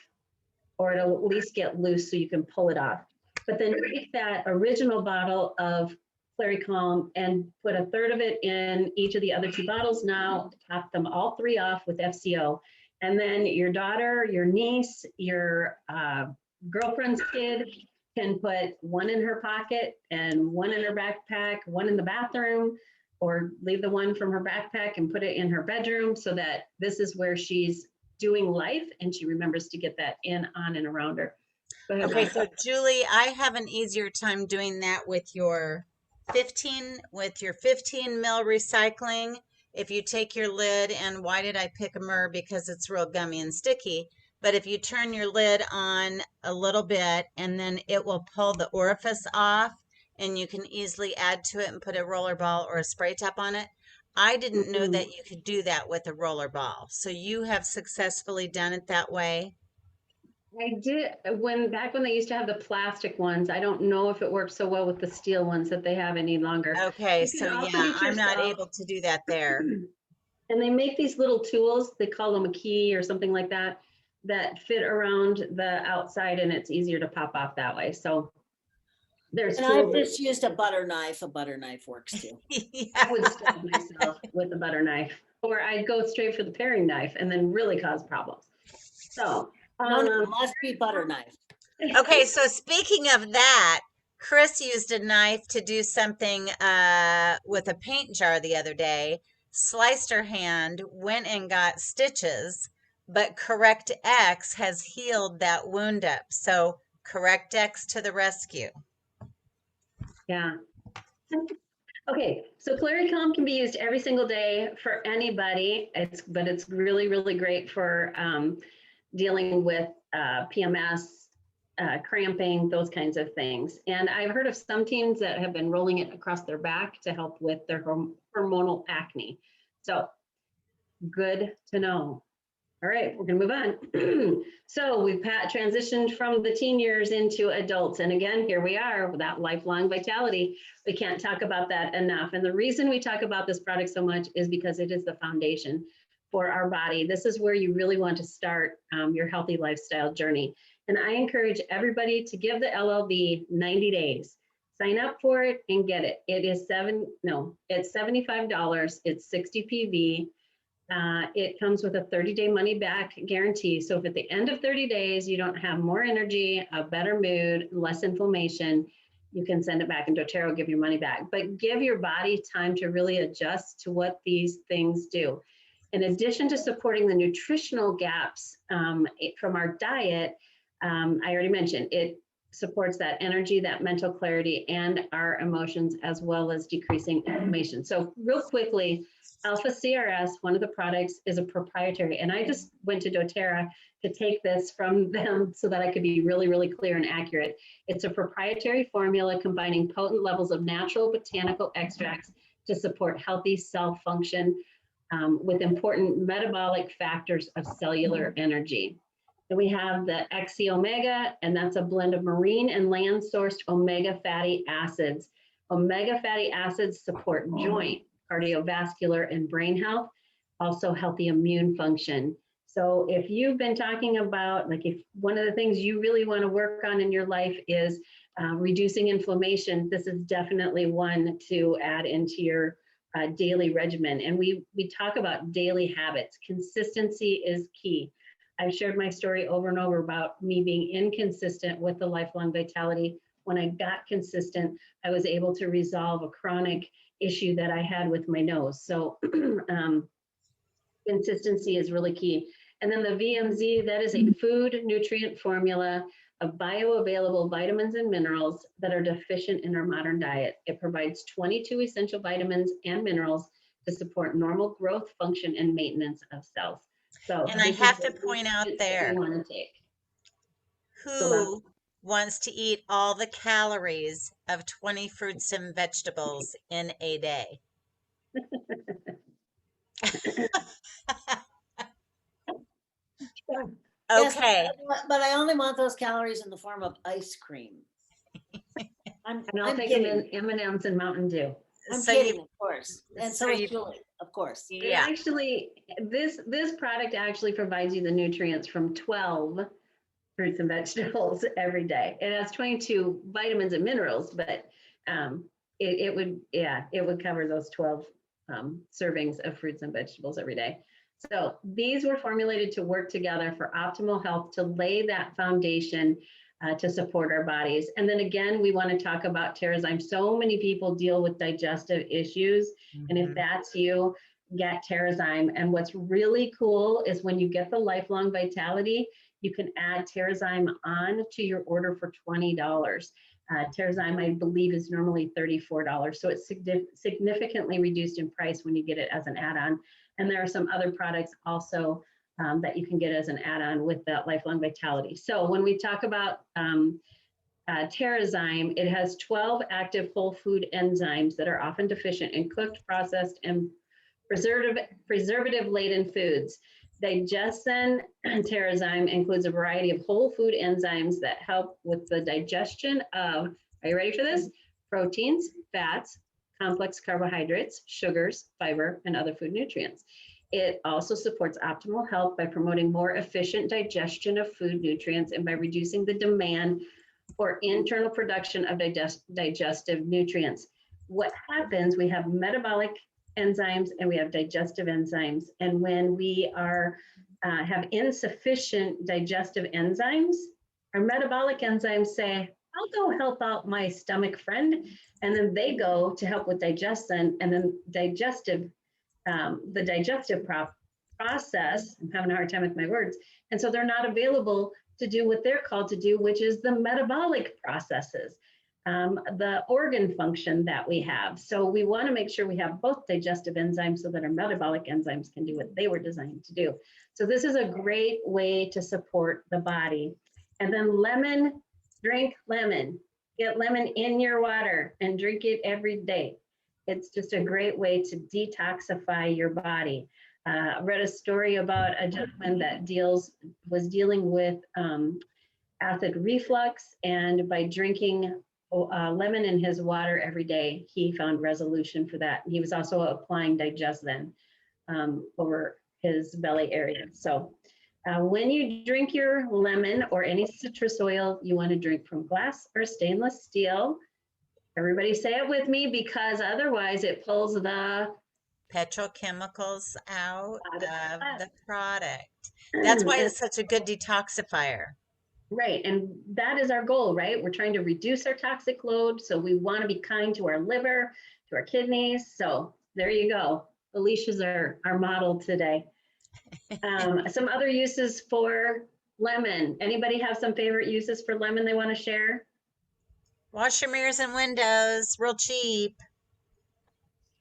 or it'll at least get loose so you can pull it off. But then take that original bottle of Clary Calm and put a third of it in each of the other 2 bottles now, top them all 3 off with FCO. And then your daughter, your niece, your girlfriend's kid can put one in her pocket and one in her backpack, one in the bathroom, or leave the one from her backpack and put it in her bedroom so that this is where she's doing life and she remembers to get that in, on, and around her. Go ahead, Okay, Bobby. so Julie, I have an easier time doing that with your 15 mil recycling. If you take your lid, and why did I pick a myrrh? Because it's real gummy and sticky. But if you turn your lid on a little bit and then it will pull the orifice off and you can easily add to it and put a roller ball or a spray top on it. I didn't know that you could do that with a roller ball. So you have successfully done it that way. I did back when they used to have the plastic ones. I don't know if it works so well with the steel ones that they have any longer. Okay, You can so also yeah, get I'm not yourself- able to do that there. And they make these little tools, they call them a key or something like that, that fit around the outside and it's easier to pop off that way. So there's And I've tools. just used a butter knife. A butter knife works too. I Yeah. would stab myself with the butter knife, or I'd go straight for the paring knife and then really cause problems. So, No, must be butter knife. Okay, so speaking of that, Chris used a knife to do something with a paint jar the other day, sliced her hand, went and got stitches, but Correct X has healed that wound up. So Correct X to the rescue. yeah. Okay, so Clary Calm can be used every single day for anybody. But it's really, really great for dealing with PMS, cramping, those kinds of things. And I've heard of some teens that have been rolling it across their back to help with their hormonal acne. So good to know. All right, we're gonna move on. So we've transitioned from the teen years into adults. And again, here we are with that lifelong vitality. We can't talk about that enough. And the reason we talk about this product so much is because it is the foundation for our body. This is where you really want to start your healthy lifestyle journey. And I encourage everybody to give the LLB 90 days. Sign up for it and get it. It's $75. It's 60 PV. It comes with a 30-day money back guarantee. So if at the end of 30 days, you don't have more energy, a better mood, less inflammation, you can send it back and doTERRA will give your money back. But give your body time to really adjust to what these things do. In addition to supporting the nutritional gaps from our diet, I already mentioned, it supports that energy, that mental clarity, and our emotions, as well as decreasing inflammation. So real quickly, Alpha CRS, one of the products, is a proprietary, and I just went to doTERRA to take this from them so that I could be really, really clear and accurate. It's a proprietary formula combining potent levels of natural botanical extracts to support healthy cell function with important metabolic factors of cellular energy. Then we have the XC Omega, and that's a blend of marine and land-sourced omega fatty acids. Omega fatty acids support joint, cardiovascular, and brain health, also healthy immune function. So if you've been talking about, like, if one of the things you really want to work on in your life is reducing inflammation, this is definitely one to add into your daily regimen. And we talk about daily habits. Consistency is key. I've shared my story over and over about me being inconsistent with the lifelong vitality. When I got consistent, I was able to resolve a chronic issue that I had with my nose. So consistency is really key. And then the VMZ, that is a food nutrient formula of bioavailable vitamins and minerals that are deficient in our modern diet. It provides 22 essential vitamins and minerals to support normal growth, function, and maintenance of cells. So, And I have to point out there, who wants to eat all the calories of 20 fruits and vegetables in a day? Yes, Okay. but I only want those calories in the form of ice cream. And I'll I'm take kidding. M&Ms and Mountain Dew. I'm So kidding, you, of course. And so so is you, Julie, of course. It yeah. actually, this product actually provides you the nutrients from 12 fruits and vegetables every day. It has 22 vitamins and minerals, but it would cover those 12 servings of fruits and vegetables every day. So these were formulated to work together for optimal health, to lay that foundation to support our bodies. And then again, we want to talk about TerraZyme. So many people deal with digestive issues. And if that's you, get TerraZyme. And what's really cool is when you get the Lifelong Vitality, you can add TerraZyme on to your order for $20. TerraZyme, I believe, is normally $34. So it's significantly reduced in price when you get it as an add-on. And there are some other products also that you can get as an add-on with that Lifelong Vitality. So when we talk about TerraZyme, it has 12 active whole food enzymes that are often deficient in cooked, processed, and preservative-laden foods. Digestin TerraZyme includes a variety of whole food enzymes that help with the digestion of, are you ready for this? Proteins, fats, complex carbohydrates, sugars, fiber, and other food nutrients. It also supports optimal health by promoting more efficient digestion of food nutrients and by reducing the demand for internal production of digestive nutrients. What happens, we have metabolic enzymes and we have digestive enzymes. And when we are have insufficient digestive enzymes, our metabolic enzymes say, I'll go help out my stomach friend. And then they go to help with digestion, and then the digestive process, I'm having a hard time with my words. And so they're not available to do what they're called to do, which is the metabolic processes, the organ function that we have. So we want to make sure we have both digestive enzymes so that our metabolic enzymes can do what they were designed to do. So this is a great way to support the body. And then lemon, drink lemon. Get lemon in your water and drink it every day. It's just a great way to detoxify your body. I read a story about a gentleman that was dealing with acid reflux, and by drinking lemon in his water every day, he found resolution for that. He was also applying Digestin over his belly area. So when you drink your lemon or any citrus oil, you want to drink from glass or stainless steel. Everybody say it with me, because otherwise it pulls the petrochemicals out of the product. That's why it's such a good detoxifier. Right, and that is our goal, right? We're trying to reduce our toxic load, so we want to be kind to our liver, to our kidneys. So there you go. Alicia's our model today. Some other uses for lemon. Anybody have some favorite uses for lemon they want to share? Wash your mirrors and windows, real cheap.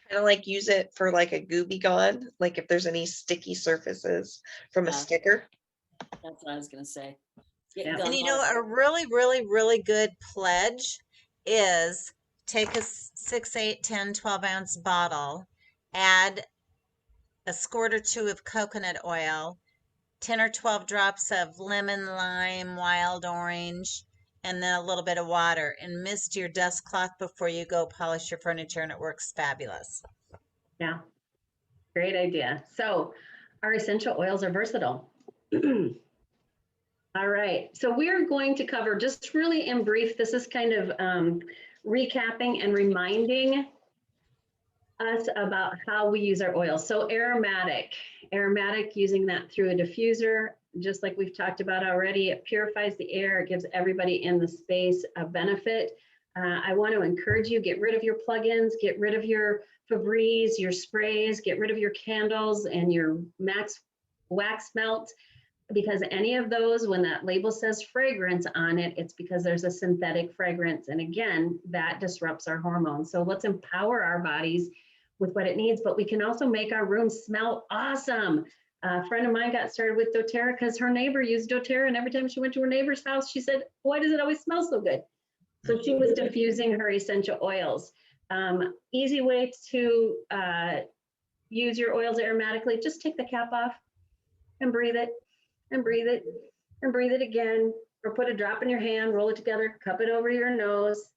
Kind of like use it for like a Gooby Gone, like if there's any sticky surfaces from a sticker. That's what I was going to say. And you know, a really, really, really good pledge is take a 6, 8, 10, 12 ounce bottle, add a squirt or two of coconut oil, 10 or 12 drops of lemon, lime, wild orange, and then a little bit of water, and mist your dust cloth before you go polish your furniture, and it works fabulous. Yeah, great idea. So our essential oils are versatile. All right, so we're going to cover, just really in brief, this is kind of recapping and reminding us about how we use our oils. So aromatic, using that through a diffuser, just like we've talked about already, it purifies the air, it gives everybody in the space a benefit. I want to encourage you, get rid of your plugins, get rid of your Febreze, your sprays, get rid of your candles and your Max wax melt, because any of those, when that label says fragrance on it, it's because there's a synthetic fragrance. And again, that disrupts our hormones. So let's empower our bodies with what it needs, but we can also make our room smell awesome. A friend of mine got started with doTERRA because her neighbor used doTERRA, and every time she went to her neighbor's house, she said, why does it always smell so good? So she was diffusing her essential oils. Easy way to use your oils aromatically, just take the cap off and breathe it and breathe it and breathe it again, or put a drop in your hand, roll it together, cup it over your nose.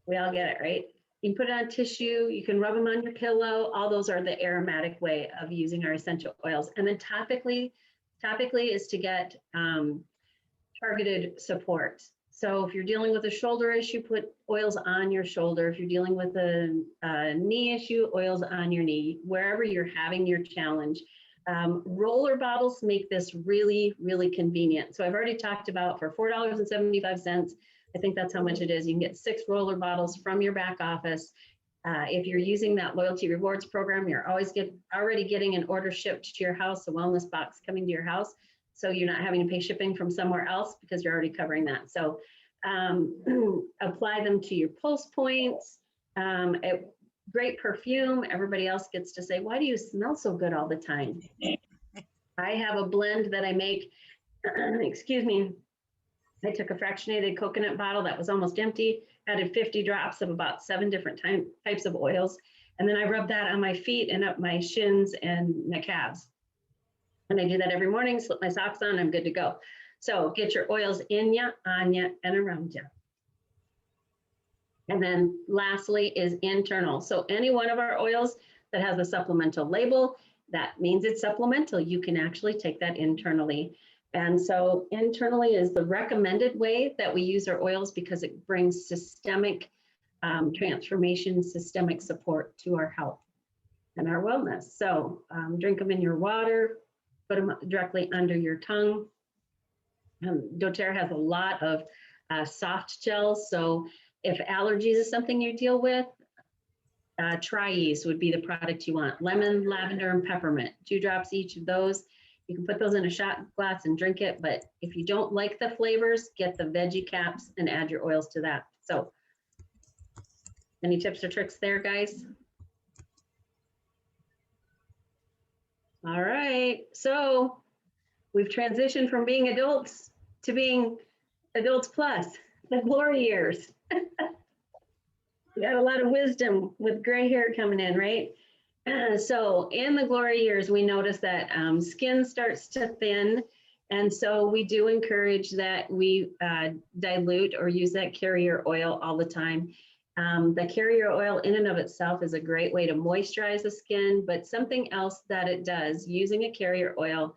We all get it, right? You can put it on tissue, you can rub them on your pillow. All those are the aromatic way of using our essential oils. And then topically is to get targeted support. So if you're dealing with a shoulder issue, put oils on your shoulder. If you're dealing with a knee issue, oils on your knee, wherever you're having your challenge. Roller bottles make this really, really convenient. So I've already talked about for $4.75, I think that's how much it is. You can get 6 roller bottles from your back office. If you're using that loyalty rewards program, you're already getting an order shipped to your house, a wellness box coming to your house. So you're not having to pay shipping from somewhere else because you're already covering that. So apply them to your pulse points. Great perfume. Everybody else gets to say, why do you smell so good all the time? I have a blend that I make, excuse me. I took a fractionated coconut bottle that was almost empty, added 50 drops of about 7 different types of oils. And then I rub that on my feet and up my shins and my calves. And I do that every morning, slip my socks on, I'm good to go. So get your oils in ya, on ya, and around ya. And then lastly is internal. So any one of our oils that has a supplemental label, that means it's supplemental. You can actually take that internally. And so internally is the recommended way that we use our oils because it brings systemic transformation, systemic support to our health and our wellness. So drink them in your water, put them directly under your tongue. doTERRA has a lot of soft gels. So if allergies is something you deal with, Tri-Ease would be the product you want. Lemon, lavender, and peppermint, 2 drops each of those. You can put those in a shot glass and drink it, but if you don't like the flavors, get the veggie caps and add your oils to that. So any tips or tricks there, guys? All right, so we've transitioned from being adults to being adults plus, the glory years. We got a lot of wisdom with gray hair coming in, right? So in the glory years, we notice that skin starts to thin. And so we do encourage that we dilute or use that carrier oil all the time. The carrier oil in and of itself is a great way to moisturize the skin, but something else that it does, using a carrier oil,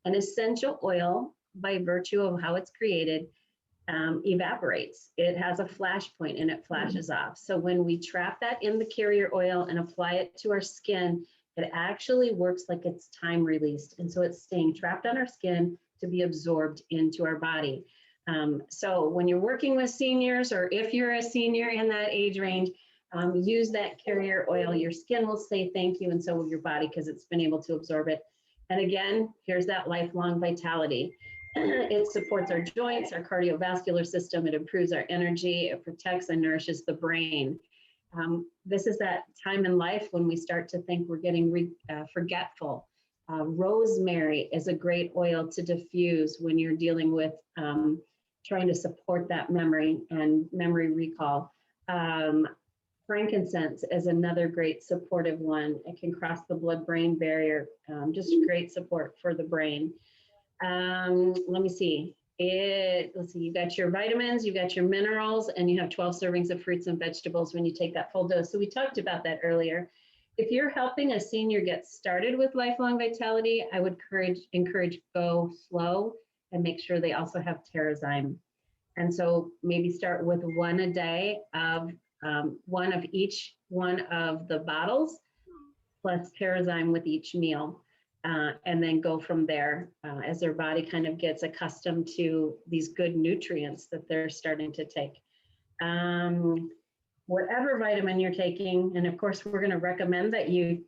an essential oil by virtue of how it's created, evaporates. It has a flash point and it flashes off. So when we trap that in the carrier oil and apply it to our skin, it actually works like it's time released. And so it's staying trapped on our skin to be absorbed into our body. So when you're working with seniors, or if you're a senior in that age range, use that carrier oil. Your skin will say thank you, and so will your body, because it's been able to absorb it. And again, here's that lifelong vitality. It supports our joints, our cardiovascular system. It improves our energy. It protects and nourishes the brain. This is that time in life when we start to think we're getting forgetful. Rosemary is a great oil to diffuse when you're dealing with trying to support that memory and memory recall. Frankincense is another great supportive one. It can cross the blood-brain barrier, just great support for the brain. Let me see. Let's see, you got your vitamins, you got your minerals, and you have 12 servings of fruits and vegetables when you take that full dose. So we talked about that earlier. If you're helping a senior get started with lifelong vitality, I would encourage go slow and make sure they also have Terrazyme. And so maybe start with 1 a day of one of each one of the bottles, plus Terrazyme with each meal. And then go from there as their body kind of gets accustomed to these good nutrients that they're starting to take. Whatever vitamin you're taking, and of course, we're going to recommend that you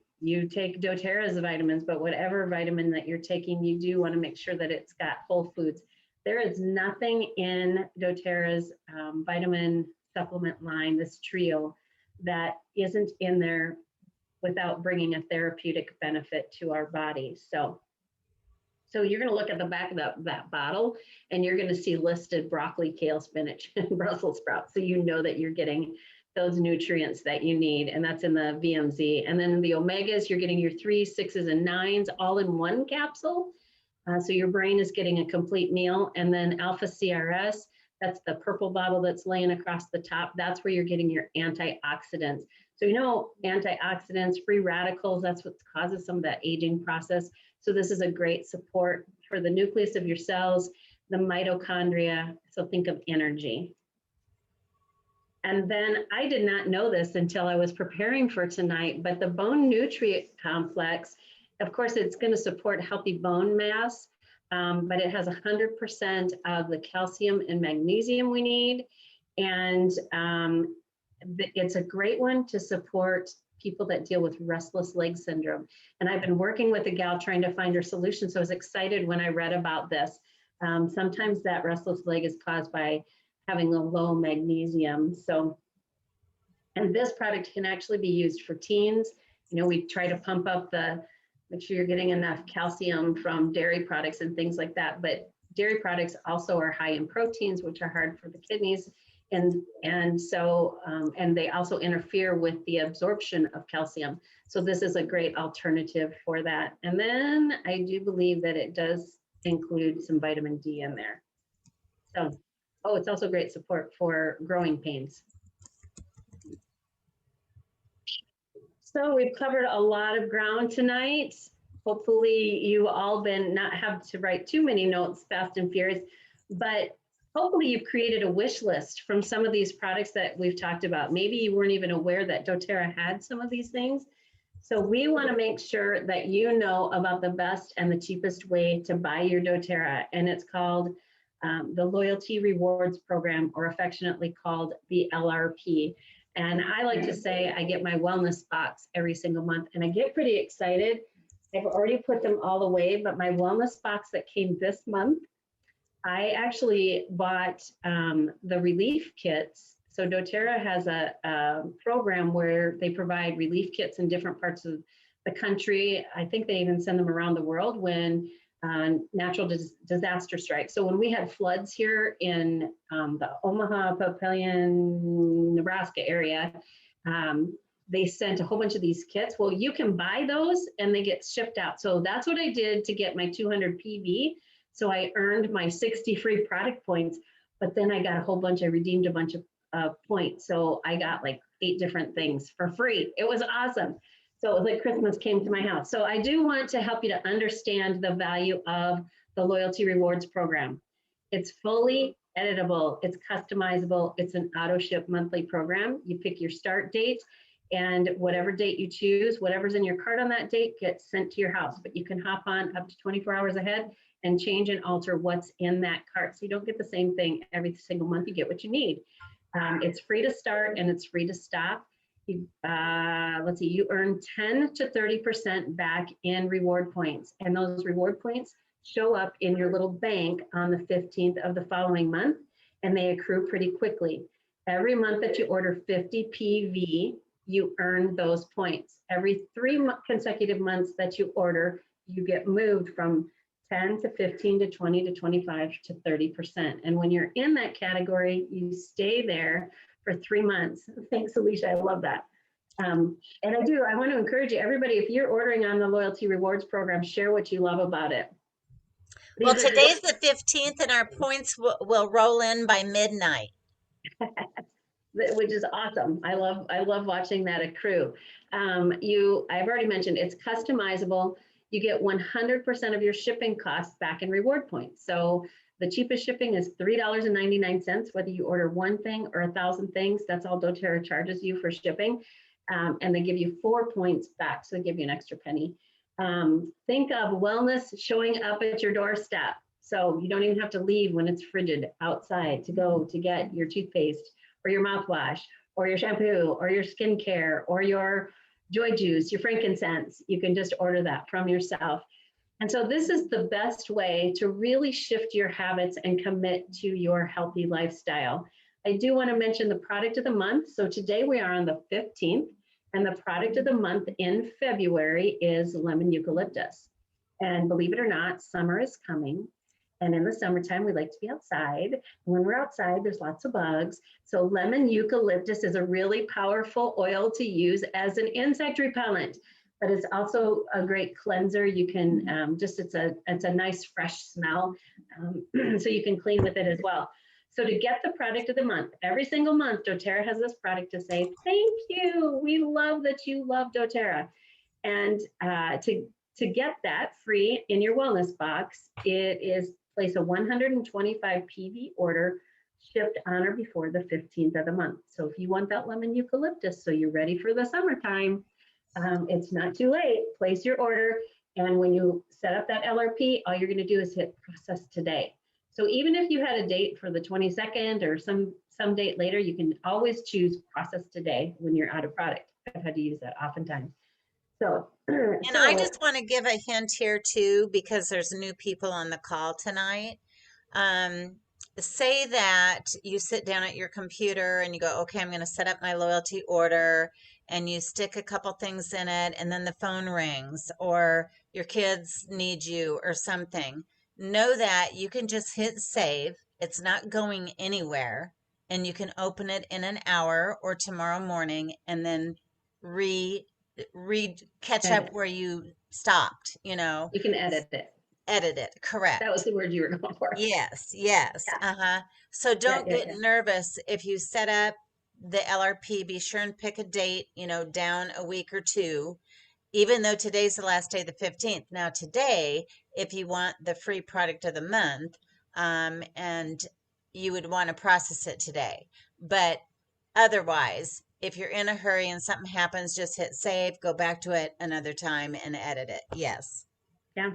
take doTERRA's vitamins, but whatever vitamin that you're taking, you do want to make sure that it's got whole foods. There is nothing in doTERRA's vitamin supplement line, this trio, that isn't in there without bringing a therapeutic benefit to our body. So you're going to look at the back of that bottle, and you're going to see listed broccoli, kale, spinach, and Brussels sprouts. So you know that you're getting those nutrients that you need, and that's in the VMZ. And then the omegas, you're getting your 3s, 6s, and 9s all in one capsule. So your brain is getting a complete meal. And then alpha CRS, that's the purple bottle that's laying across the top. That's where you're getting your antioxidants. So you know, antioxidants, free radicals, that's what causes some of that aging process. So this is a great support for the nucleus of your cells, the mitochondria. So think of energy. And then I did not know this until I was preparing for tonight, but the bone nutrient complex, of course, it's going to support healthy bone mass, but it has 100% of the calcium and magnesium we need. And it's a great one to support people that deal with restless leg syndrome. And I've been working with a gal trying to find her solution. So I was excited when I read about this. Sometimes that restless leg is caused by having a low magnesium. So, and this product can actually be used for teens. You know, we try to pump up make sure you're getting enough calcium from dairy products and things like that. But dairy products also are high in proteins, which are hard for the kidneys. And so they also interfere with the absorption of calcium. So this is a great alternative for that. And then I do believe that it does include some vitamin D in there. So, oh, it's also great support for growing pains. So we've covered a lot of ground tonight. Hopefully you all not have to write too many notes fast and furious, but hopefully you've created a wish list from some of these products that we've talked about. Maybe you weren't even aware that doTERRA had some of these things. So we want to make sure that you know about the best and the cheapest way to buy your doTERRA, and it's called the Loyalty Rewards Program, or affectionately called the LRP. And I like to say I get my wellness box every single month, and I get pretty excited. I've already put them all away, but my wellness box that came this month, I actually bought the relief kits. So doTERRA has a program where they provide relief kits in different parts of the country. I think they even send them around the world when natural disaster strikes. So when we had floods here in the Omaha, Papillion, Nebraska area, they sent a whole bunch of these kits. Well, you can buy those and they get shipped out. So that's what I did to get my 200 PV. So I earned my 60 free product points, but then I got I redeemed a bunch of points. So I got like 8 different things for free. It was awesome. So it was like Christmas came to my house. So I do want to help you to understand the value of the Loyalty Rewards Program. It's fully editable, it's customizable, it's an auto ship monthly program. You pick your start date, and whatever date you choose, whatever's in your cart on that date gets sent to your house. But you can hop on up to 24 hours ahead and change and alter what's in that cart. So you don't get the same thing every single month, you get what you need. It's free to start and it's free to stop. Let's see, you earn 10 to 30% back in reward points. And those reward points show up in your little bank on the 15th of the following month, and they accrue pretty quickly. Every month that you order 50 PV, you earn those points. Every 3 consecutive months that you order, you get moved from 10 to 15 to 20 to 25 to 30%. And when you're in that category, you stay there for 3 months. Thanks, Alicia, I love that. And I want to encourage you, everybody, if you're ordering on the Loyalty Rewards Program, share what you love about it. Well, today's the 15th and our points will roll in by midnight. Which is awesome. I love watching that accrue. I've already mentioned it's customizable. You get 100% of your shipping costs back in reward points. So the cheapest shipping is $3.99, whether you order 1 thing or 1,000 things. That's all doTERRA charges you for shipping. And they give you 4 points back, so they give you an extra penny. Think of wellness showing up at your doorstep. So you don't even have to leave when it's frigid outside to go to get your toothpaste or your mouthwash or your shampoo or your skincare or your joy juice, your frankincense. You can just order that from yourself. And so this is the best way to really shift your habits and commit to your healthy lifestyle. I do want to mention the product of the month. So today we are on the 15th, and the product of the month in February is lemon eucalyptus. And believe it or not, summer is coming. And in the summertime, we like to be outside. And when we're outside, there's lots of bugs. So lemon eucalyptus is a really powerful oil to use as an insect repellent, but it's also a great cleanser. You can it's a nice fresh smell. So you can clean with it as well. So to get the product of the month, every single month, doTERRA has this product to say, thank you. We love that you love doTERRA. And to get that free in your wellness box, it is place a 125 PV order shipped on or before the 15th of the month. So if you want that lemon eucalyptus, so you're ready for the summertime, it's not too late. Place your order. And when you set up that LRP, all you're going to do is hit process today. So even if you had a date for the 22nd or some date later, you can always choose process today when you're out of product. I've had to use that oftentimes. So, And I just want to give a hint here too, because there's new people on the call tonight. Say that you sit down at your computer and you go, okay, I'm going to set up my loyalty order, and you stick a couple things in it, and then the phone rings, or your kids need you or something. Know that you can just hit save. It's not going anywhere, and you can open it in an hour or tomorrow morning and then catch up Edit. where you stopped, You can edit it. edit it. Correct. That was the word you were going for. Yes. Yeah. So don't Yeah. get nervous if you set up the LRP. Be sure and pick a date, down a week or two, even though today's the last day, the 15th. Now today, if you want the free product of the month, and you would want to process it today. But otherwise, if you're in a hurry and something happens, just hit save, go back to it another time and edit it. Yes. Yeah.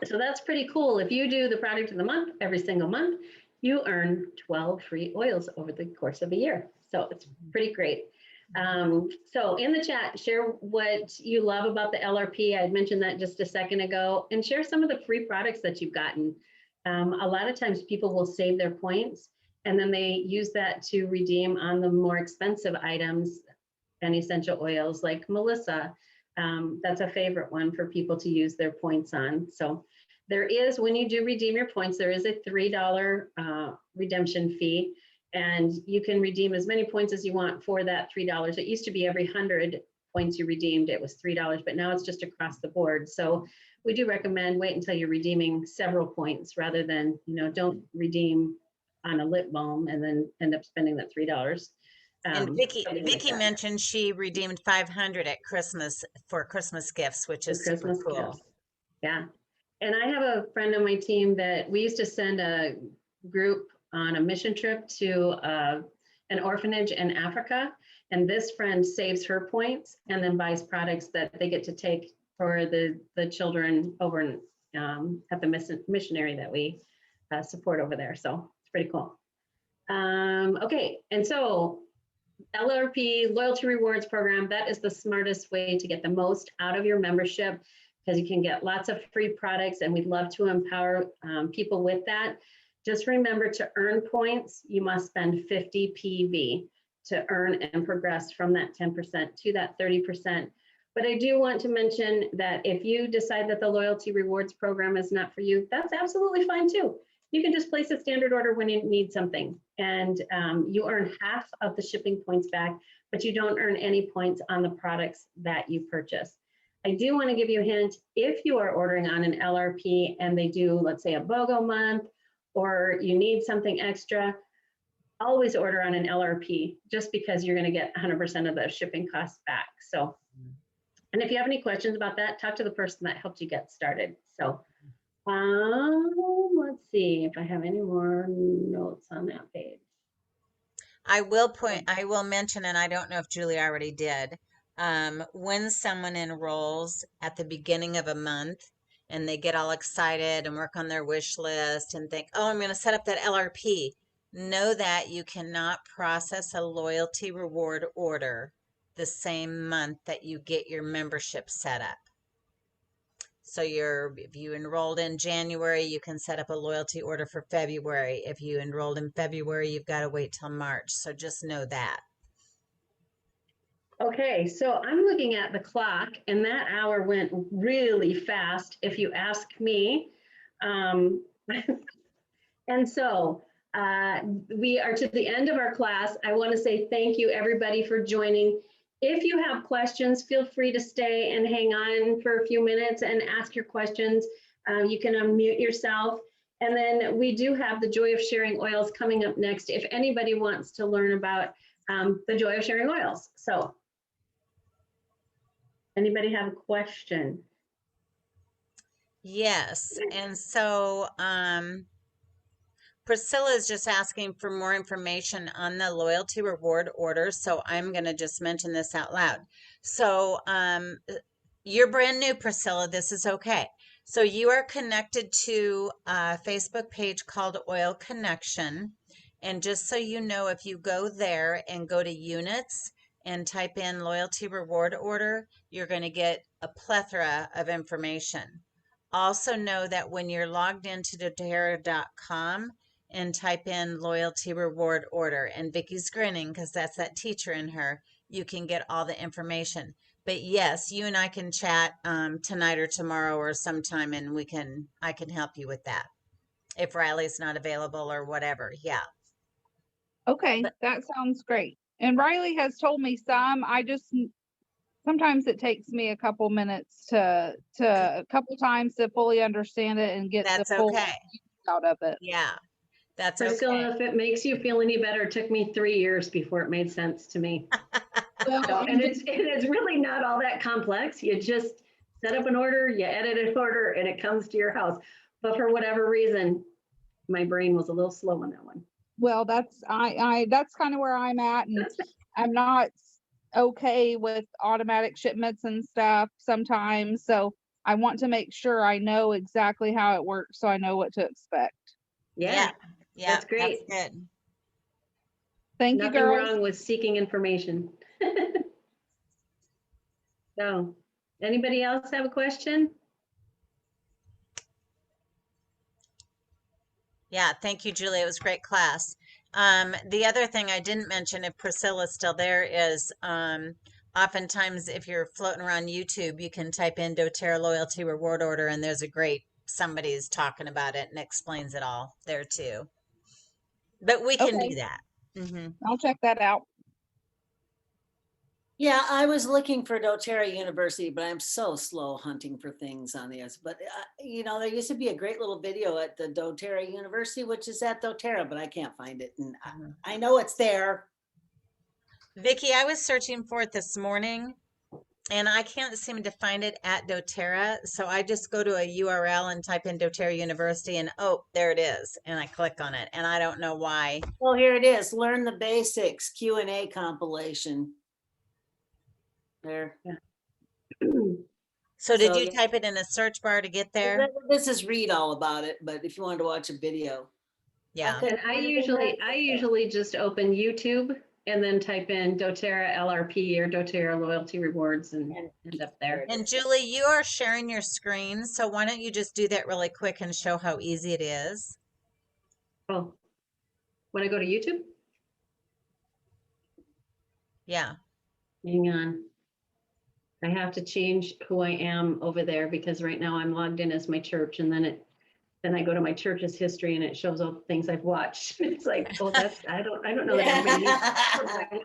So that's pretty cool. If you do the product of the month every single month, you earn 12 free oils over the course of a year. So it's pretty great. So in the chat, share what you love about the LRP. I had mentioned that just a second ago, and share some of the free products that you've gotten. A lot of times people will save their points and then they use that to redeem on the more expensive items and essential oils like Melissa. That's a favorite one for people to use their points on. So there is, when you do redeem your points, there is a $3 redemption fee, and you can redeem as many points as you want for that $3. It used to be every 100 points you redeemed, it was $3, but now it's just across the board. So we do recommend wait until you're redeeming several points rather than, don't redeem on a lip balm and then end up spending that $3. And Vicky mentioned she redeemed 500 at Christmas for Christmas gifts, which is super cool. Gifts. Yeah. And I have a friend on my team that we used to send a group on a mission trip to an orphanage in Africa. And this friend saves her points and then buys products that they get to take for the children over at the missionary that we support over there. So it's pretty cool. Okay. And so LRP, Loyalty Rewards Program, that is the smartest way to get the most out of your membership, because you can get lots of free products, and we'd love to empower people with that. Just remember, to earn points, you must spend 50 PV to earn and progress from that 10% to that 30%. But I do want to mention that if you decide that the Loyalty Rewards Program is not for you, that's absolutely fine too. You can just place a standard order when you need something, and you earn half of the shipping points back, but you don't earn any points on the products that you purchase. I do want to give you a hint. If you are ordering on an LRP and they do, let's say, a BOGO month, or you need something extra, always order on an LRP, just because you're going to get 100% of the shipping costs back. So, and if you have any questions about that, talk to the person that helped you get started. So, let's see if I have any more notes on that page. I will mention, and I don't know if Julie already did, when someone enrolls at the beginning of a month and they get all excited and work on their wish list and think, oh, I'm going to set up that LRP, know that you cannot process a loyalty reward order the same month that you get your membership set up. So if you enrolled in January, you can set up a loyalty order for February. If you enrolled in February, you've got to wait till March. So just know that. Okay, so I'm looking at the clock, and that hour went really fast, if you ask me. And so we are to the end of our class. I want to say thank you, everybody, for joining. If you have questions, feel free to stay and hang on for a few minutes and ask your questions. You can unmute yourself. And then we do have the Joy of Sharing Oils coming up next if anybody wants to learn about the Joy of Sharing Oils. So anybody have a question? Yes, and so Priscilla is just asking for more information on the loyalty reward order, so I'm going to just mention this out loud. So you're brand new, Priscilla. This is okay. So you are connected to a Facebook page called Oil Connection. And just so you know, if you go there and go to units and type in loyalty reward order, you're going to get a plethora of information. Also know that when you're logged into doTERRA.com and type in loyalty reward order, and Vicky's grinning because that's that teacher in her, you can get all the information. But yes, you and I can chat tonight or tomorrow or sometime, and I can help you with that if Riley's not available or whatever. Yeah. Okay, that sounds great. And Riley has told me some. Sometimes it takes me a couple minutes a couple times to fully understand it and get That's the full okay. out of it. Yeah, that's Priscilla, okay. if it makes you feel any better, it took me 3 years before it made sense to me. Well, So, and it's really not all that complex. You just set up an order, you edit an order, and it comes to your house. But for whatever reason, my brain was a little slow on that one. well, that's kind of where I'm at, and I'm not okay with automatic shipments and stuff sometimes. So I want to make sure I know exactly how it works so I know what to expect. Yeah, Yeah, that's great. That's good. Thank you, Nothing girls. wrong with seeking information. So, anybody else have a question? Yeah, thank you, Julie. It was a great class. The other thing I didn't mention, if Priscilla's still there, is oftentimes if you're floating around YouTube, you can type in doTERRA loyalty reward order, and there's a great somebody's talking about it and explains it all there too. But we can Okay. do that. Mm-hmm. I'll check that out. Yeah, I was looking for doTERRA University, but I'm so slow hunting for things on this. But, you know, there used to be a great little video at the doTERRA University, which is at doTERRA, but I can't find it. And I know it's there. Vicki, I was searching for it this morning, and I can't seem to find it at doTERRA. So I just go to a URL and type in doTERRA University, and oh, there it is. And I click on it, and I don't know why. Well, here it is. Learn the basics Q&A compilation. There. Yeah. So did So, you yeah. type it in a search bar to get there? This is read all about it, but if you wanted to watch a video. Yeah. And I usually just open YouTube and then type in doTERRA LRP or doTERRA loyalty rewards and end up there. And Julie, you are sharing your screen, so why don't you just do that really quick and show how easy it is? Oh, when I go to YouTube? Yeah. Hang on. I have to change who I am over there because right now I'm logged in as my church, and then I go to my church's history and it shows all the things I've watched. It's like, oh, I don't know that everybody needs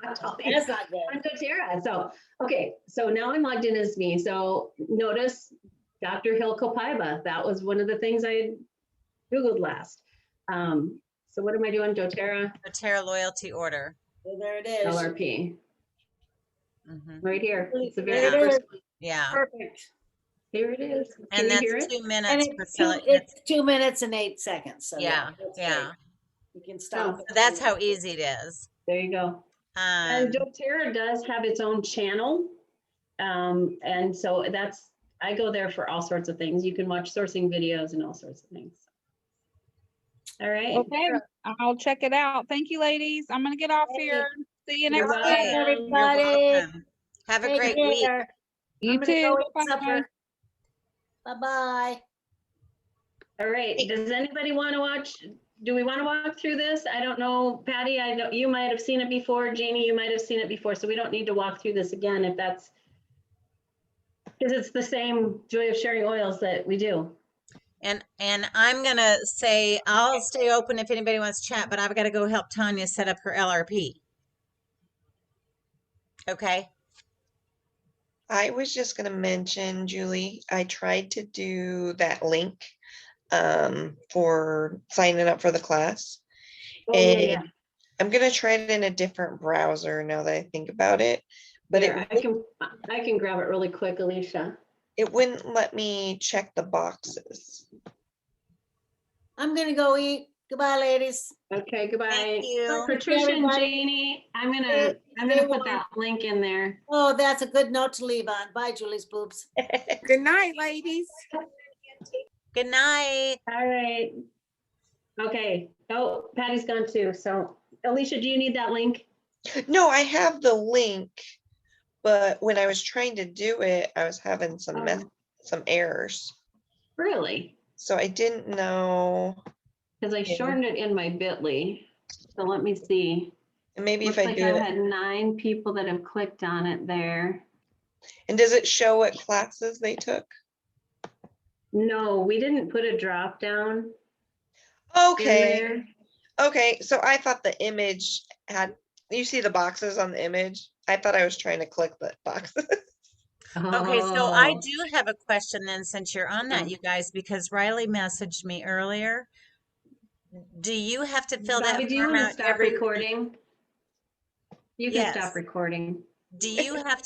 That's not good. on doTERRA. So, okay, so now I'm logged in as me. So notice Dr. Hilko Paiva. That was one of the things I Googled last. So what am I doing? doTERRA? doTERRA loyalty order. Well, there it is. LRP. Mm-hmm. Right here. It's the There very it first is. one. Yeah. Perfect. Here it is. Can And you that's hear it? 2 And minutes, Priscilla. it's 2 minutes and 8 seconds. So Yeah, that's yeah. great. You can stop. Oh. So that's how easy it is. There you go. And doTERRA does have its own channel. And so I go there for all sorts of things. You can watch sourcing videos and all sorts of things. All right. Okay, I'll check it out. Thank you, ladies. I'm gonna get off Hey. here. See you You're next welcome. week. Everybody. You're welcome. Have a Take great week. care. You I'm gonna too. go eat Bye. supper. Bye-bye. All right. Does anybody want to watch? Do we want to walk through this? I don't know, Patty, I know you might have seen it before. Janie, you might have seen it before. So we don't need to walk through this again if that's, because it's the same Joy of Sharing Oils that we do. And I'm gonna say I'll stay open if anybody wants to chat, but I've got to go help Tanya set up her LRP. Okay. I was just gonna mention, Julie, I tried to do that link for signing up for the class. Oh, yeah, yeah. And I'm gonna try it in a different browser now that I think about it. But Here, I can grab it really quick, Alicia. it wouldn't let me check the boxes. I'm gonna go eat. Goodbye, ladies. Okay, goodbye. Thank you. Patricia and Everybody. Janie, I'm Stay gonna put warm. that link in there. Oh, that's a good note to leave on. Bye, Julie's boobs. Good night, ladies. Good night. All right. Okay. Oh, Patty's gone too. So Alicia, do you need that link? No, I have the link, but when I was trying to do it, I was having some Oh, some errors. really? So I didn't know. Because I shortened it in my bit.ly. So let me see. And maybe Looks if I like do I've it, had 9 people that have clicked on it there. and does it show what classes they took? No, we didn't put a drop down Okay. in Okay, so I thought the image had, you see the boxes on the image? I thought I was trying to click the boxes. there. Okay, so I Oh, do have a question then, since you're on that, Oh. you guys, because Riley messaged me earlier. Do you have to fill Bobby, that do you form want to out stop every? recording? You can Yes. stop recording. Do you have to